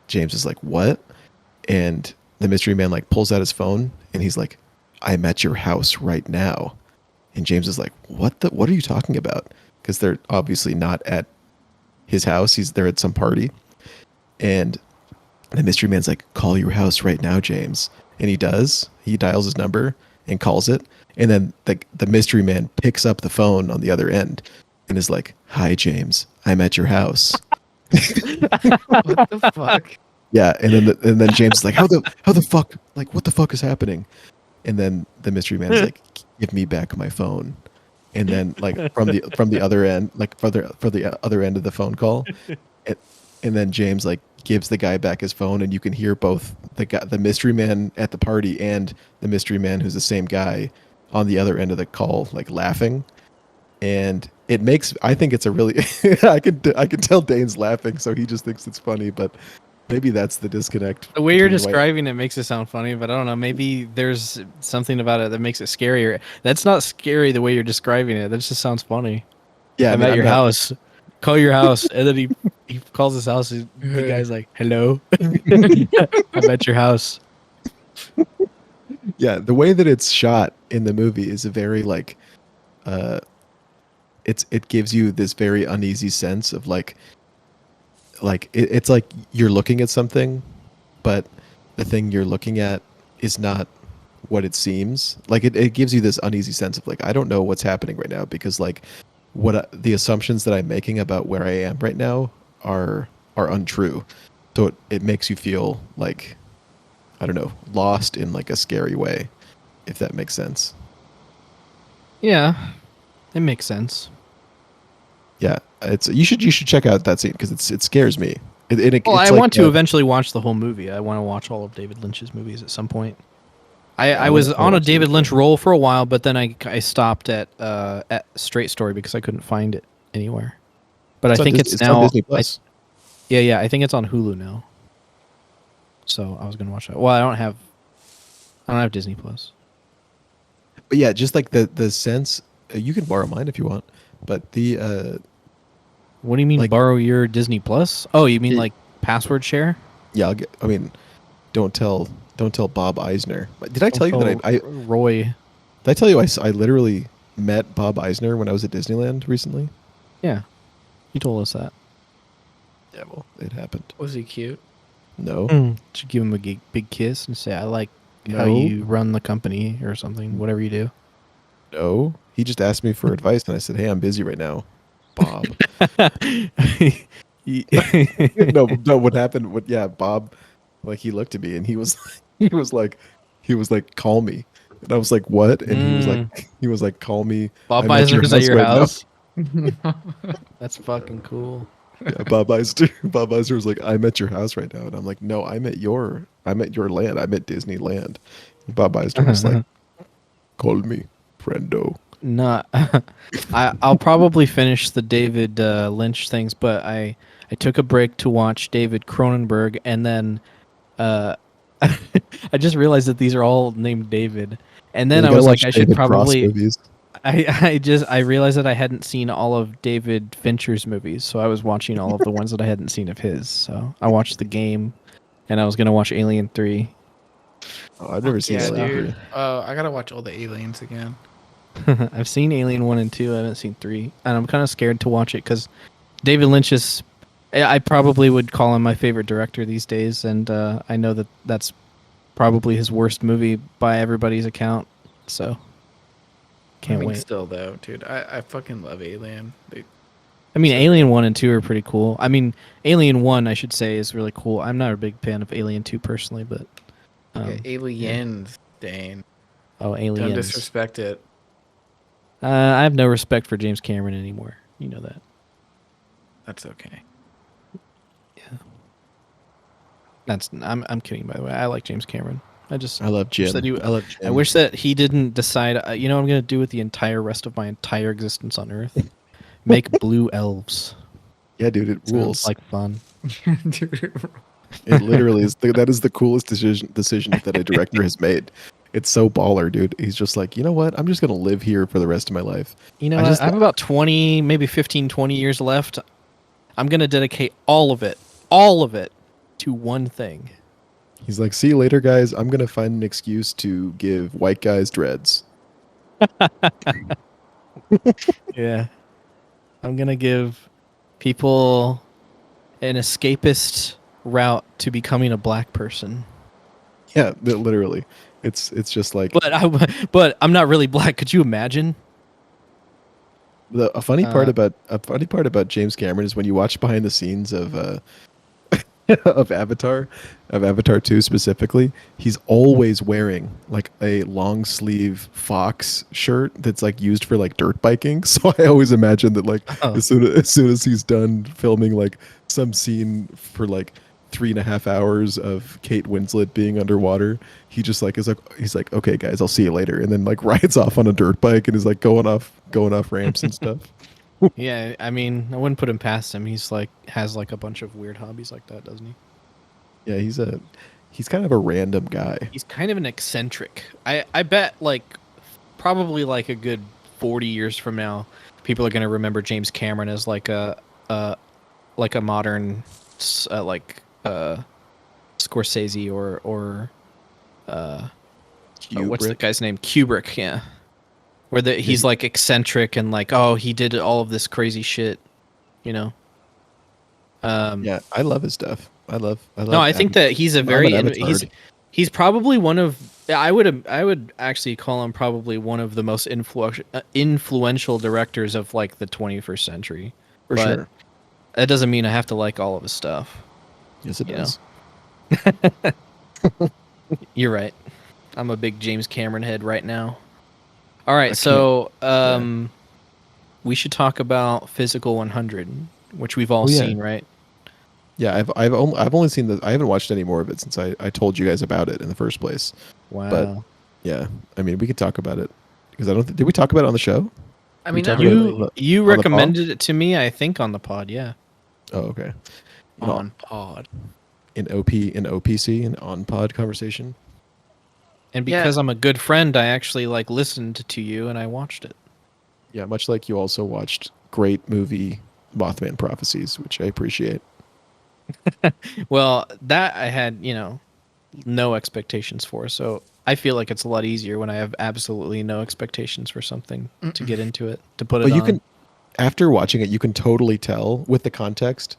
James is like, what? And the mystery man like pulls out his phone and he's like, I'm at your house right now. And James is like, what are you talking about? Because they're obviously not at his house. They're at some party. And the mystery man's like, call your house right now, James. And he does. He dials his number and calls it. And then the mystery man picks up the phone on the other end and is like, hi, James, I'm at your house. What the fuck? Yeah. And then James is like, how the fuck, like, what the fuck is happening? And then the mystery man is like, give me back my phone. And then like from the other end, like for the other end of the phone call, and then James like gives the guy back his phone, and you can hear both the mystery man at the party and the mystery man who's the same guy on the other end of the call like laughing. And I think it's a really I can tell Dane's laughing, so he just thinks it's funny, but maybe that's the disconnect. The way you're describing it makes it sound funny, but I don't know. Maybe there's something about it that makes it scarier. That's not scary the way you're describing it. That just sounds funny. Yeah, I'm at your house. Call your house. And then he calls his house. And the guy's like, hello. I'm at your house. Yeah, the way that it's shot in the movie is a very like it gives you this very uneasy sense of like it's like you're looking at something, but the thing you're looking at is not what it seems. Like it gives you this uneasy sense of like, I don't know what's happening right now, because like the assumptions that I'm making about where I am right now are untrue. So it makes you feel like, I don't know, lost in like a scary way, if that makes sense. Yeah, it makes sense. Yeah, you should check out that scene because it scares me. I want to eventually watch the whole movie. I want to watch all of David Lynch's movies at some point. I was on a David Lynch roll for a while, but then I stopped at Straight Story because I couldn't find it anywhere. But I think it's now on Disney Plus. Yeah, I think it's on Hulu now. So I was gonna watch that. Well, I don't have Disney Plus. But yeah, just like the sense, you can borrow mine if you want. But the what do you mean, like, borrow your Disney Plus? Oh, you mean like password share? Yeah, don't tell Bob Eisner. Did I tell you that Roy? Did I tell you I literally met Bob Eisner when I was at Disneyland recently? Yeah, you told us that. Yeah, well, it happened. Was he cute? No, Should give him a big kiss and say, "I like how No. you run the company" or something. Whatever you do. no. He just asked me for advice, and I said, "Hey, I'm busy right now, Bob." No, no. What happened? What? Yeah, Bob. Like he looked at me, and he was, he was like, "Call me," and I was like, "What?" And he was like, "Call me. Bob I'm at your Iser's at house your right now." house. That's fucking cool. Yeah, Bob Iser. Bob Iser was like, "I'm at your house right now," and I'm like, "No, I'm at your land. I'm at Disneyland." And Bob Iser was like, "Call me, friendo." Not. I'll probably finish the David Lynch things, but I took a break to watch David Cronenberg, and then I just realized that these are all named David, and Yeah, then you I gotta was like, watch I should David Cross probably. movies. I realized that I hadn't seen all of David Fincher's movies, so I was watching all of the ones that I hadn't seen of his. So I watched The Game, and I was gonna watch Alien 3. Oh, I've never seen Yeah, Alien dude. 3. I gotta watch all the aliens again. I've seen Alien 1 and 2. I haven't seen 3, and I'm kind of scared to watch it because David Lynch is. I probably would call him my favorite director these days, and I know that that's probably his worst movie by everybody's account. So can't wait. Still though, dude, I fucking love Alien. I mean, Alien 1 and 2 are pretty cool. I mean, Alien 1, I should say, is really cool. I'm not a big fan of Alien 2 personally, but... Aliens, Dane. Oh, Don't Aliens. disrespect it. I have no respect for James Cameron anymore. You know that. That's okay. I'm kidding, by the way. I like James Cameron. I love wish Jim. that I love Jim. I wish that he didn't decide, you know what I'm going to do with the entire rest of my entire existence on Earth? Make blue elves. Yeah, dude, it rules. Sounds like fun. Dude, It literally is. That is the coolest decision that a director has made. It's so baller, dude. He's just like, you know what? I'm just gonna live here for the rest of my life. You know, I I have about 20, maybe 15, 20 years left. I'm going to dedicate all of it to one thing. He's like, see you later, guys. I'm gonna find an excuse to give white guys dreads. Yeah. I'm going to give people an escapist route to becoming a black person. Yeah, literally. It's just like But I'm not really black. Could you imagine? a funny part about James Cameron is when you watch behind the scenes of of Avatar 2 specifically, he's always wearing like a long sleeve Fox shirt that's like used for like dirt biking. So I always imagine that like as soon as he's done filming like some scene for like 3.5 hours of Kate Winslet being underwater, he's like, okay guys, I'll see you later, and then like rides off on a dirt bike and is like going off ramps and stuff. Yeah, I mean, I wouldn't put him past him. He's like has like a bunch of weird hobbies like that, doesn't he? Yeah, he's kind of a random guy. He's kind of an eccentric. I bet like probably like a good 40 years from now, people are going to remember James Cameron as like a modern Scorsese or what's the guy's name? Kubrick, yeah. Where he's like eccentric and like, oh, he did all of this crazy shit, you know. Yeah, I love his stuff. I love. No, I think that he's a very he's probably one of I would actually call him probably one of the most influential directors of like the 21st century. For But sure. that doesn't mean I have to like all of his stuff. Yes, it You does. You're right. I'm a big James Cameron head right now. All right, I so yeah. we should talk about Physical 100, which we've all Oh, yeah. seen, right? Yeah, I've only seen I haven't watched any more of it since I told you guys about it in the first place. Wow. But yeah, I mean, we could talk about it because I don't. Did we talk about it on the show? I mean, talked not about really. You on the pod? recommended it to me, I think, on the pod. Yeah. Oh, okay. You know, On pod. in OPC, an on pod conversation. And Yeah. because I'm a good friend, I actually like listened to you and I watched it. Yeah, much like you also watched great movie Mothman Prophecies, which I appreciate. Well, that I had, no expectations for. So I feel like it's a lot easier when I have absolutely no expectations for something to get into it, to put it But you on. can, after watching it, you can totally tell with the context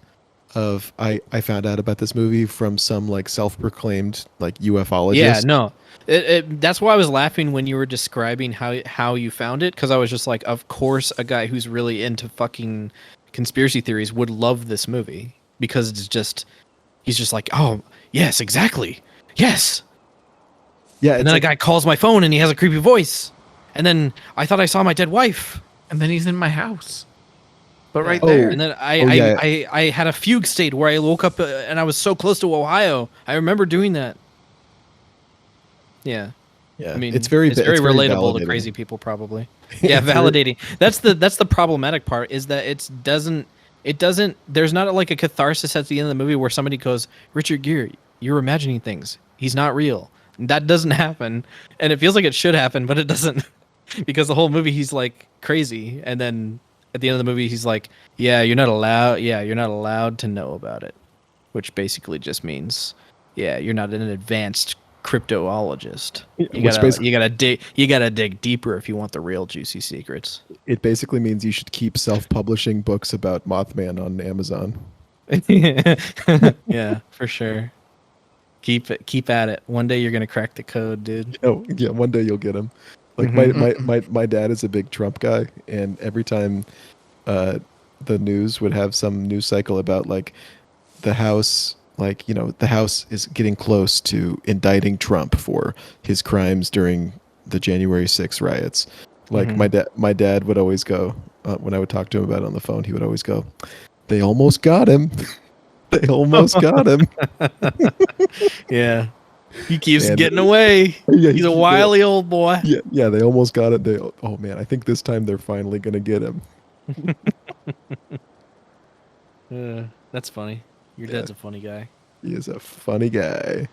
of I found out about this movie from some like self-proclaimed like ufologist. Yeah, no. That's why I was laughing when you were describing how you found it, because I was just like, of course, a guy who's really into fucking conspiracy theories would love this movie, because he's just like, oh yes, exactly, yes. Yeah, And then a guy calls my phone and he has a creepy voice, and then I thought I saw my dead wife, And then he's in my house. But right Oh. there. and then yeah. I had a fugue state where I woke up and I was so close to Ohio. I remember doing that. Yeah. yeah. I mean, it's very relatable to validating. crazy people, probably. Yeah, validating. That's the problematic part, is that it doesn't. There's not like a catharsis at the end of the movie where somebody goes, Richard Gere, you're imagining things. He's not real. That doesn't happen, and it feels like it should happen, but it doesn't, because the whole movie he's like crazy, and then at the end of the movie he's like, yeah, you're not allowed to know about it, which basically just means, yeah, you're not an advanced cryptoologist. You gotta dig deeper if you want the real juicy secrets. It basically means you should keep self-publishing books about Mothman on Amazon. Yeah, for sure. Keep at it. One day you're gonna crack the code, dude. Oh yeah, one day you'll get him. Like my dad is a big Trump guy, and every time the news would have some news cycle about like the House, like, the House is getting close to indicting Trump for his crimes during the January 6th riots. Like my dad would always go, when I would talk to him about it on the phone, he would always go, "They almost got him. They almost got him." Yeah. He keeps Man, getting away. Yeah, He's a wily old boy. Yeah, they almost got it. Oh man, I think this time they're finally gonna get him. That's funny. Your dad's a funny guy. He is a funny guy.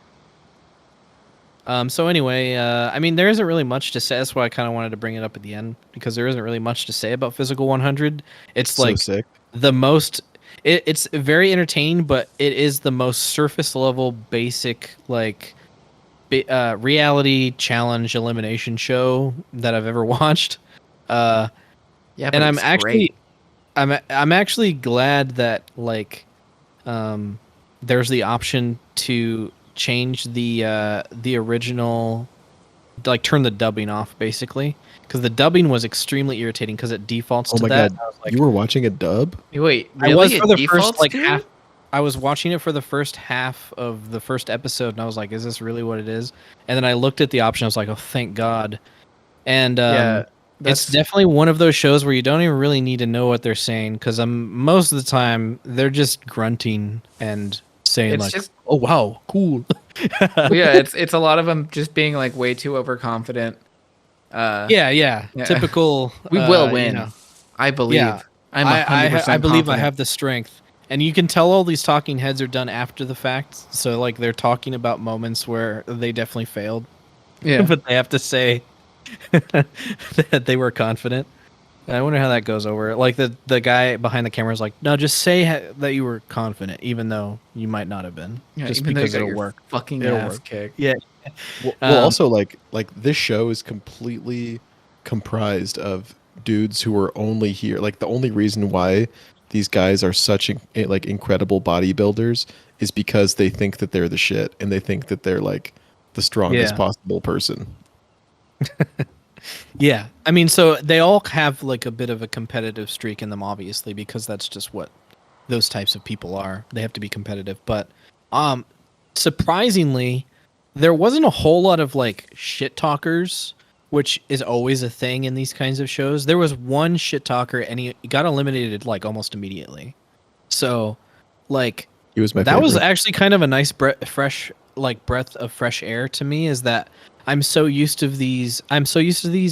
So anyway, I mean, there isn't really much to say. That's why I kind of wanted to bring it up at the end, because there isn't really much to say about Physical 100. It's So like sick. the most. It's very entertaining, but it is the most surface level, basic, like reality challenge elimination show that I've ever watched. Yeah, but And it's great. I'm actually glad that like there's the option to change the original, like turn the dubbing off, basically, because the dubbing was extremely irritating because it defaults Oh to my that. god, I was like, you were watching a dub? Wait, really? I was It for the defaults first like to it? half. I was watching it for the first half of the first episode, and I was like, "Is this really what it is?" And then I looked at the option. I was like, "Oh, thank God!" And Yeah, it's definitely one of those shows where you don't even really need to know what they're saying, because most of the time they're just grunting and saying It's like, just- "Oh wow, cool." yeah, it's a lot of them just being like way too overconfident. Yeah. Typical. We will you win. know. I believe. Yeah. I'm I 100% believe I confident. have the strength. And you can tell all these talking heads are done after the fact. So like they're talking about moments where they definitely failed. Yeah. But they have to say that they were confident. And I wonder how that goes over. Like the guy behind the camera is like, "No, just say that you were confident, even though you might not have been, Yeah, just even though you because got it'll your work." fucking It'll ass work. kicked. Yeah. Well, also like this show is completely comprised of dudes who are only here. Like the only reason why these guys are such like incredible bodybuilders is because they think that they're the shit, and they think that they're like the strongest Yeah. possible person. Yeah, I mean, so they all have like a bit of a competitive streak in them, obviously, because that's just what those types of people are. They have to be competitive. But surprisingly, there wasn't a whole lot of like shit talkers, which is always a thing in these kinds of shows. There was one shit talker, and he got eliminated like almost immediately. So, like, He was my that was favorite. actually kind of a nice breath of fresh air to me, is that I'm so used to these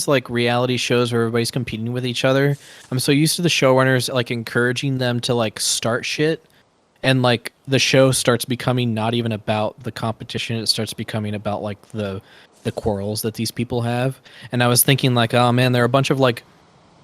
like reality shows where everybody's competing with each other. I'm so used to the showrunners like encouraging them to like start shit, and like the show starts becoming not even about the competition. It starts becoming about like the quarrels that these people have. And I was thinking like, oh man, there are a bunch of like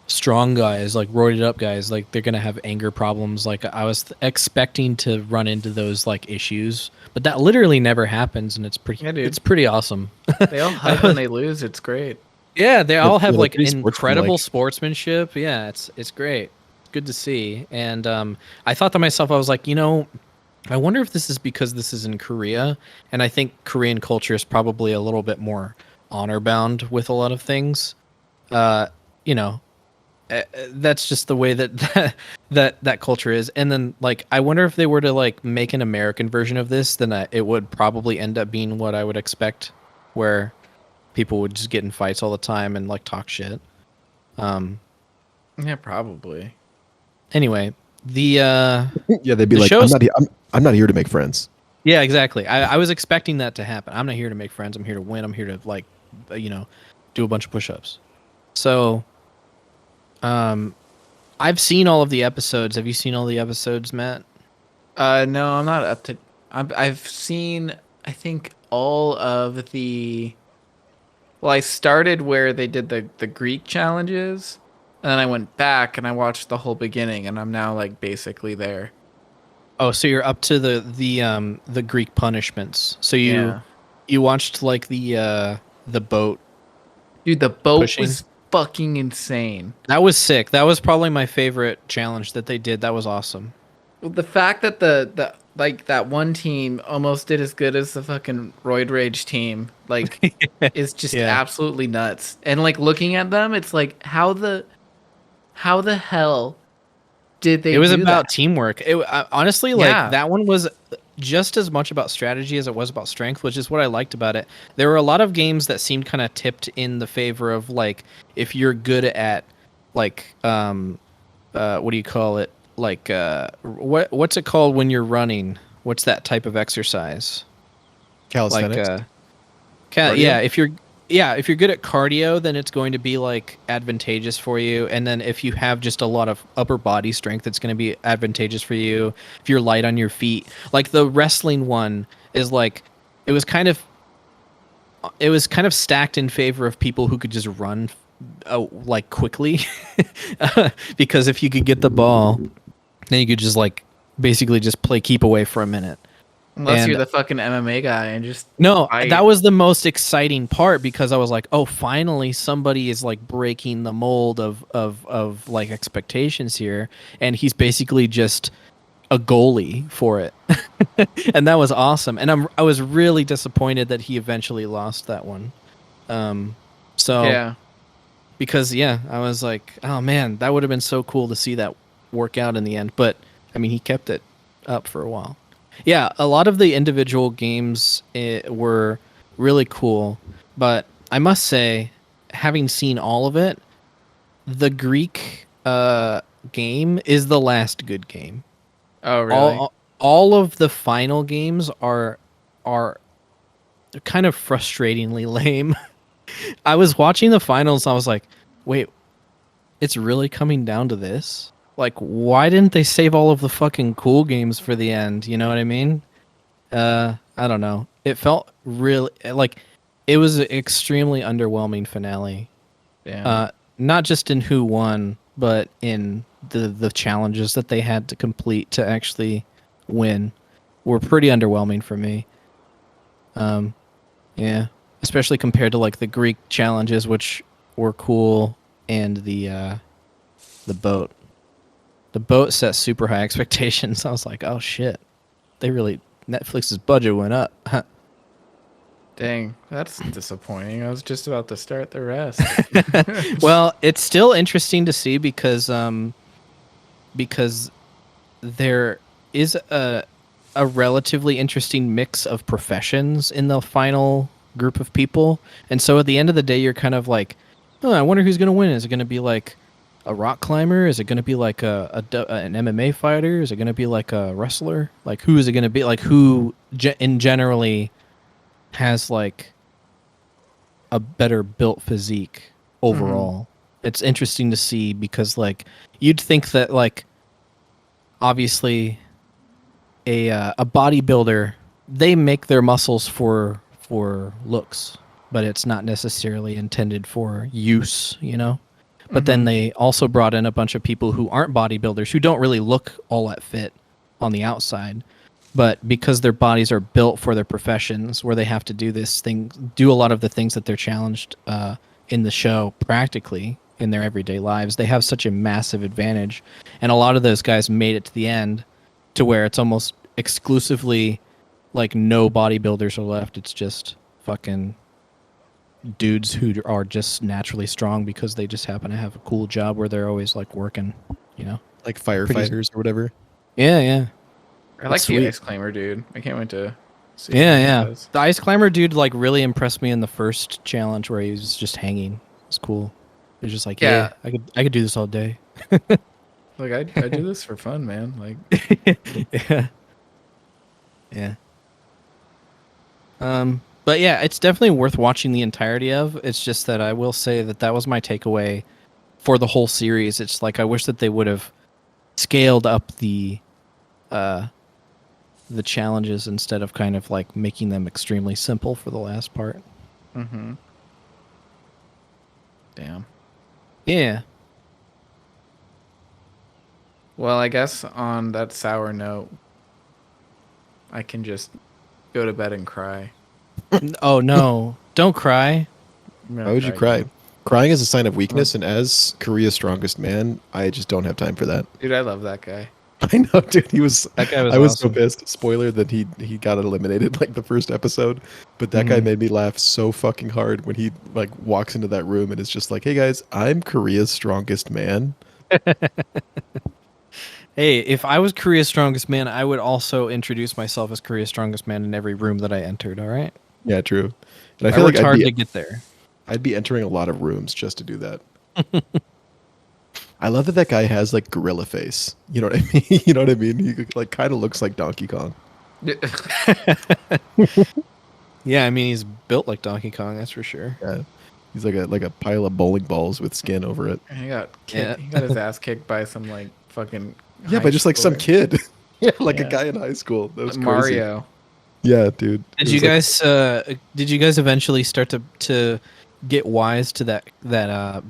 strong guys, like roided up guys, like they're gonna have anger problems. Like I was expecting to run into those like issues, but that literally never happens, and it's Yeah, dude. it's pretty awesome. They all hug when they lose. It's great. Yeah, they all have they're like pretty incredible sportsmanlike. sportsmanship. Yeah, it's great. good to see. And I thought to myself, I was like, I wonder if this is because this is in Korea, and I think Korean culture is probably a little bit more honor bound with a lot of things. You know, that's just the way that culture is. And then like, I wonder if they were to like make an American version of this, then it would probably end up being what I would expect, where people would just get in fights all the time and like talk shit. Yeah, probably. Anyway, the Yeah, they'd be The like, show's- I'm not here to make friends. yeah, exactly. I was expecting that to happen. I'm not here to make friends. I'm here to win. I'm here to like, do a bunch of push-ups. So, I've seen all of the episodes. Have you seen all the episodes, Matt? No, I'm not up to. I've seen, I think, all of the. Well, I started where they did the Greek challenges, and then I went back and I watched the whole beginning, and I'm now like basically there. Oh, so you're up to the Greek punishments. So Yeah. you watched like the boat. Dude, the boat Pushing. was fucking insane. That was sick. That was probably my favorite challenge that they did. That was awesome. The fact that the like that one team almost did as good as the fucking Roid Rage team, like, is just Yeah. absolutely nuts. And like looking at them, it's like how the hell did they? It was do about that? teamwork. Honestly, like Yeah. that one was just as much about strategy as it was about strength, which is what I liked about it. There were a lot of games that seemed kind of tipped in the favor of like, if you're good at like what do you call it? Like what's it called when you're running? What's that type of exercise? Calisthenics. Like Cardio? if you're good at cardio, then it's going to be like advantageous for you. And then if you have just a lot of upper body strength, it's going to be advantageous for you. If you're light on your feet, like the wrestling one is like, it was kind of stacked in favor of people who could just run like quickly, because if you could get the ball, then you could just like basically just play keep away for a minute. Unless And- you're the fucking MMA guy and just No, fight. that was the most exciting part, because I was like, oh, finally somebody is like breaking the mold of like expectations here, and he's basically just a goalie for it. And that was awesome. And I was really disappointed that he eventually lost that one. So yeah. because I was like, oh man, that would have been so cool to see that work out in the end. But I mean, he kept it up for a while. Yeah, a lot of the individual games were really cool, but I must say, having seen all of it, the Greek game is the last good game. Oh really? All of the final games are kind of frustratingly lame. I was watching the finals, and I was like, wait, it's really coming down to this? Like, why didn't they save all of the fucking cool games for the end? You know what I mean? I don't know. It felt really like it was an extremely underwhelming finale. Yeah. Not just in who won, but in the challenges that they had to complete to actually win were pretty underwhelming for me. Yeah, especially compared to like the Greek challenges, which were cool, and the boat. The boat set super high expectations. I was like, oh shit, Netflix's budget went up. Dang, that's disappointing. I was just about to start the rest. Well, it's still interesting to see because there is a relatively interesting mix of professions in the final group of people, and so at the end of the day, you're kind of like, oh, I wonder who's gonna win. Is it gonna be like a rock climber? Is it going to be like an MMA fighter? Is it going to be like a wrestler? Like, who is it going to be? Like, who generally has like a better built physique overall? It's interesting to see, because like you'd think that like obviously a bodybuilder, they make their muscles for looks, but it's not necessarily intended for use, you know? But then they also brought in a bunch of people who aren't bodybuilders, who don't really look all that fit on the outside. But because their bodies are built for their professions, where they have to do a lot of the things that they're challenged in the show practically, in their everyday lives. They have such a massive advantage, and a lot of those guys made it to the end, to where it's almost exclusively like no bodybuilders are left. It's just fucking dudes who are just naturally strong because they just happen to have a cool job where they're always like working, you know. Like firefighters or whatever. Yeah, yeah. I like Sweet. the ice climber, dude. I can't wait to see. Yeah, what he yeah. does. The ice climber dude like really impressed me in the first challenge where he was just hanging. It's cool. He was just like, yeah, I could do this all day. Like I do this for fun, man. Like Yeah. Yeah. But yeah, it's definitely worth watching the entirety of. It's just that I will say that was my takeaway for the whole series. It's like I wish that they would have scaled up the challenges instead of kind of like making them extremely simple for the last part. damn. Yeah. Well, I guess on that sour note, I can just go to bed and cry. Oh no. Don't cry. I'm gonna Why would you cry? again. Crying is a sign of weakness, and as Korea's strongest man, I just don't have time for that. Dude, I love that guy. I know, dude. He was. That guy was I was awesome. so pissed. Spoiler that he got eliminated like the first episode, but that guy made me laugh so fucking hard when he like walks into that room and is just like, "Hey guys, I'm Korea's strongest man." Hey, if I was Korea's strongest man, I would also introduce myself as Korea's strongest man in every room that I entered, all right? Yeah, true. And I I feel like worked hard to get there. I'd be entering a lot of rooms just to do that. I love that guy has like gorilla face. You know what I mean? You know what I mean? He like kind of looks like Donkey Kong. Yeah, I mean, he's built like Donkey Kong, that's for sure. Yeah, he's like a pile of bowling balls with skin over it. He got Yeah. he got his ass kicked by some like fucking Yeah, by just like some schooler. kid. Yeah, like Yeah. a guy in high school. That was crazy. Mario. Yeah, dude. Did It you was like- guys did you guys eventually start to get wise to that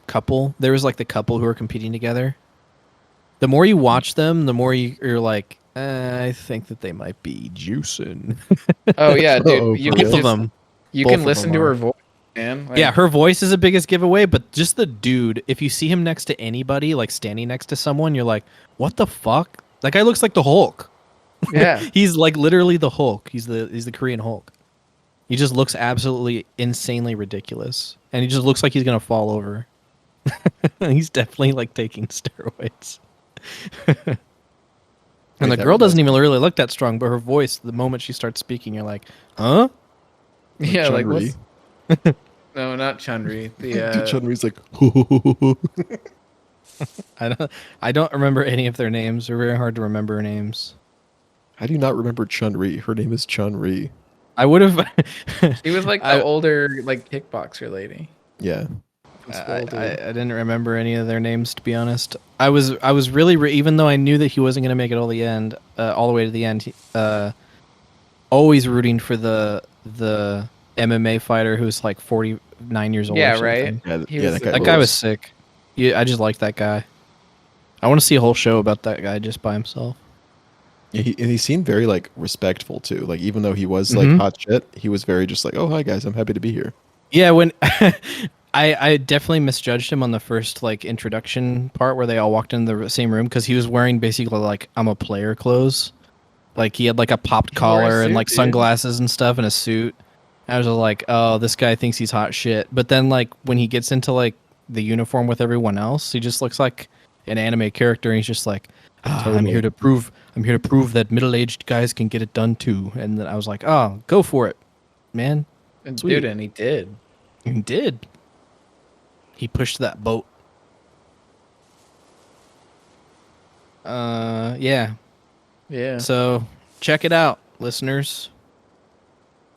couple? There was like the couple who were competing together. The more you watch them, the more you're like, I think that they might be juicing. Oh yeah, dude. Oh, You for can real? Both of just- them. You Both can of listen them to are. her voice, man. Like, Yeah, her voice is the biggest giveaway, but just the dude, if you see him next to anybody, like standing next to someone, you're like, what the fuck? That guy looks like the Hulk. yeah. He's like literally the Hulk. He's the Korean Hulk. He just looks absolutely insanely ridiculous. And he just looks like he's gonna fall over. He's definitely like taking steroids. And the that girl reminds doesn't even really look that strong, but her voice, the moment she starts speaking, you're like, huh? Yeah, like Chun-Li. what's... No, not Chun-Li. The Chun-Li's like, I don't remember any of their names. They're very hard to remember names. how do you not remember Chun-Ri? Her name is Chun-Ri. I would have. she was like the older like kickboxer lady. Yeah. I didn't remember any of their names, to be honest. I was really even though I knew that he wasn't going to make it all the way to the end. Always rooting for the MMA fighter who's like 49 years old. or Yeah, something. right. Yeah, He yeah, was- that That guy was sick. Yeah, I just like that guy. I want to see a whole show about that guy just by himself. Yeah, and he seemed very like respectful too. Like even though he was like Mhm. hot shit, he was very just like, "Oh, hi guys, I'm happy to be here." Yeah, when I definitely misjudged him on the first like introduction part where they all walked into the same room because he was wearing basically like I'm a player clothes. Like he had like a popped He wore a collar and suit, like dude. sunglasses and stuff and a suit. I was just like, oh, this guy thinks he's hot shit. But then like when he gets into like the uniform with everyone else, he just looks like an anime character and he's just like, I'm Totally. here to prove that middle-aged guys can get it done too. And then I was like, oh, go for it, man. And Sweet. dude, and he did. He did. He pushed that boat. Yeah. Yeah. So check it out, listeners.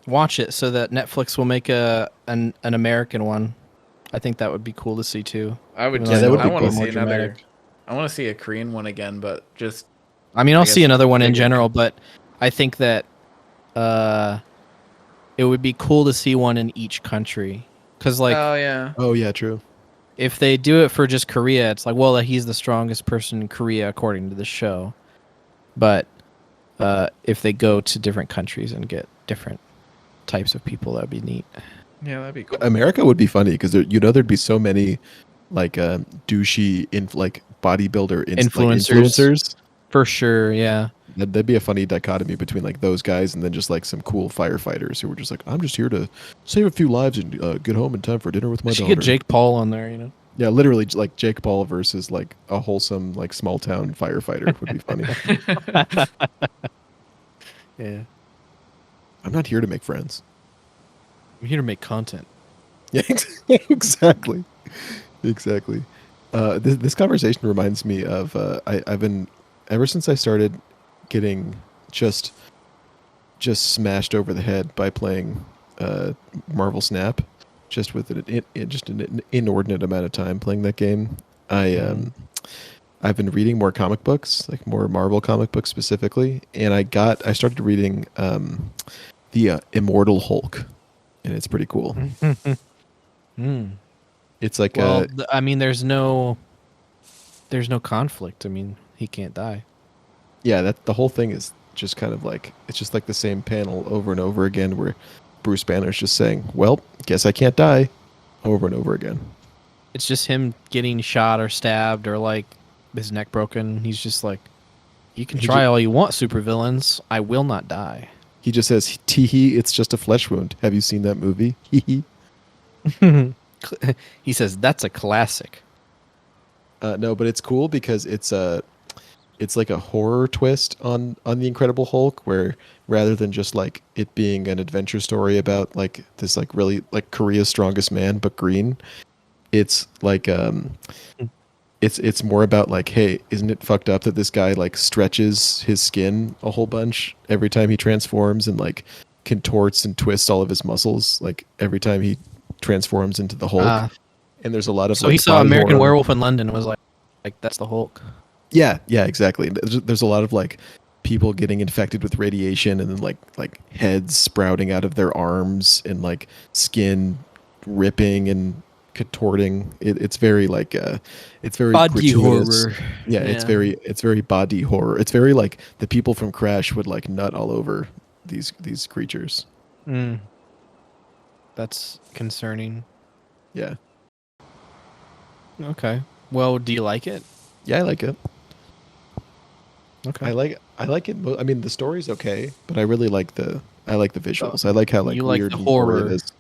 Watch it so that Netflix will make an American one. I think that would be cool to see too. I would. Yeah, Just, that would I be want to cool. see More another. dramatic. I want to see a Korean one again, but just I mean, I I'll guess see another one in bigger. general, but I think that it would be cool to see one in each country. Because like oh yeah. Oh yeah, true. if they do it for just Korea, it's like, well, he's the strongest person in Korea according to the show. But if they go to different countries and get different types of people, that'd be neat. Yeah, that'd be cool. America would be funny because there'd be so many like douchey like bodybuilder Influencers. influencers. For sure, yeah. That'd be a funny dichotomy between like those guys and then just like some cool firefighters who were just like, I'm just here to save a few lives and get home in time for dinner with my I should daughter. get Jake Paul on there, you know. Yeah, literally like Jake Paul versus like a wholesome like small town firefighter would be funny. Yeah. I'm not here to make friends. I'm here to make content. Yeah, exactly. Exactly. This conversation reminds me of I've been ever since I started getting just smashed over the head by playing Marvel Snap, just with an inordinate amount of time playing that game. I've been reading more comic books, like more Marvel comic books specifically, and I started reading the Immortal Hulk, and it's pretty cool. It's like I mean, there's no conflict. I mean, he can't die. yeah, that the whole thing is just kind of like it's just like the same panel over and over again where Bruce Banner's just saying, "Well, guess I can't die," over and over again. It's just him getting shot or stabbed or like his neck broken. He's just like, you can try all you want, supervillains. I will not die. He just says, "Tee hee, it's just a flesh wound. Have you seen that movie?" Hee hee. He says that's a classic. No, but it's cool because it's like a horror twist on the Incredible Hulk, where rather than just like it being an adventure story about like this like really like Korea's strongest man but green, it's like it's more about like, hey, isn't it fucked up that this guy like stretches his skin a whole bunch every time he transforms and like contorts and twists all of his muscles like every time he transforms into the Hulk. And there's a lot of so like, he saw body American horror. Werewolf in London and was like that's the Hulk. Yeah, exactly. There's a lot of like people getting infected with radiation and then like heads sprouting out of their arms and like skin ripping and contorting. It's very like it's very Body gratuitous. horror. Yeah, it's very body horror. It's very like the people from Crash would like nut all over these creatures. That's concerning. Yeah. Okay. Well, do you like it? Yeah, I like it. Okay. I like it. I mean, the story's okay, but I really like the visuals. I like how like You like weird the and gory horror. it is.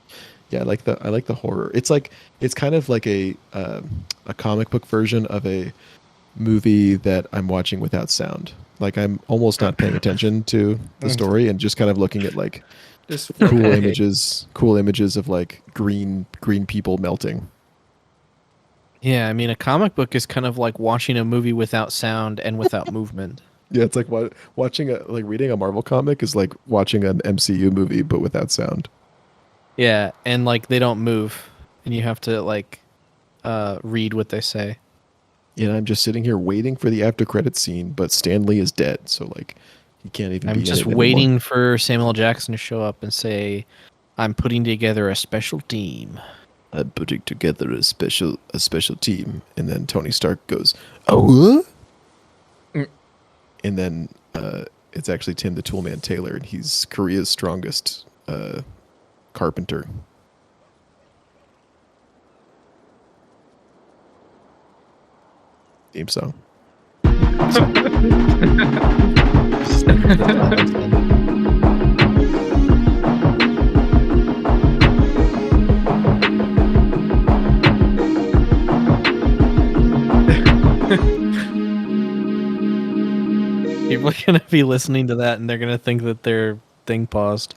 Yeah, I like the horror. It's like it's kind of like a comic book version of a movie that I'm watching without sound. Like I'm almost not paying attention to the story and just kind of looking at like Just cool images of like green people melting. Yeah, I mean, a comic book is kind of like watching a movie without sound and without movement. Yeah, it's like reading a Marvel comic is like watching an MCU movie but without sound. Yeah, and like they don't move, and you have to like read what they say. And I'm just sitting here waiting for the after credits scene, but Stan Lee is dead, so like he can't even. I'm be just in it waiting anymore. for Samuel L. Jackson to show up and say, "I'm putting together a special team." I'm putting together a special team, and then Tony Stark goes, "Oh," and then it's actually Tim the Toolman Taylor, and he's Korea's strongest carpenter. Theme song. People are gonna be listening to that, and they're gonna think that their thing paused.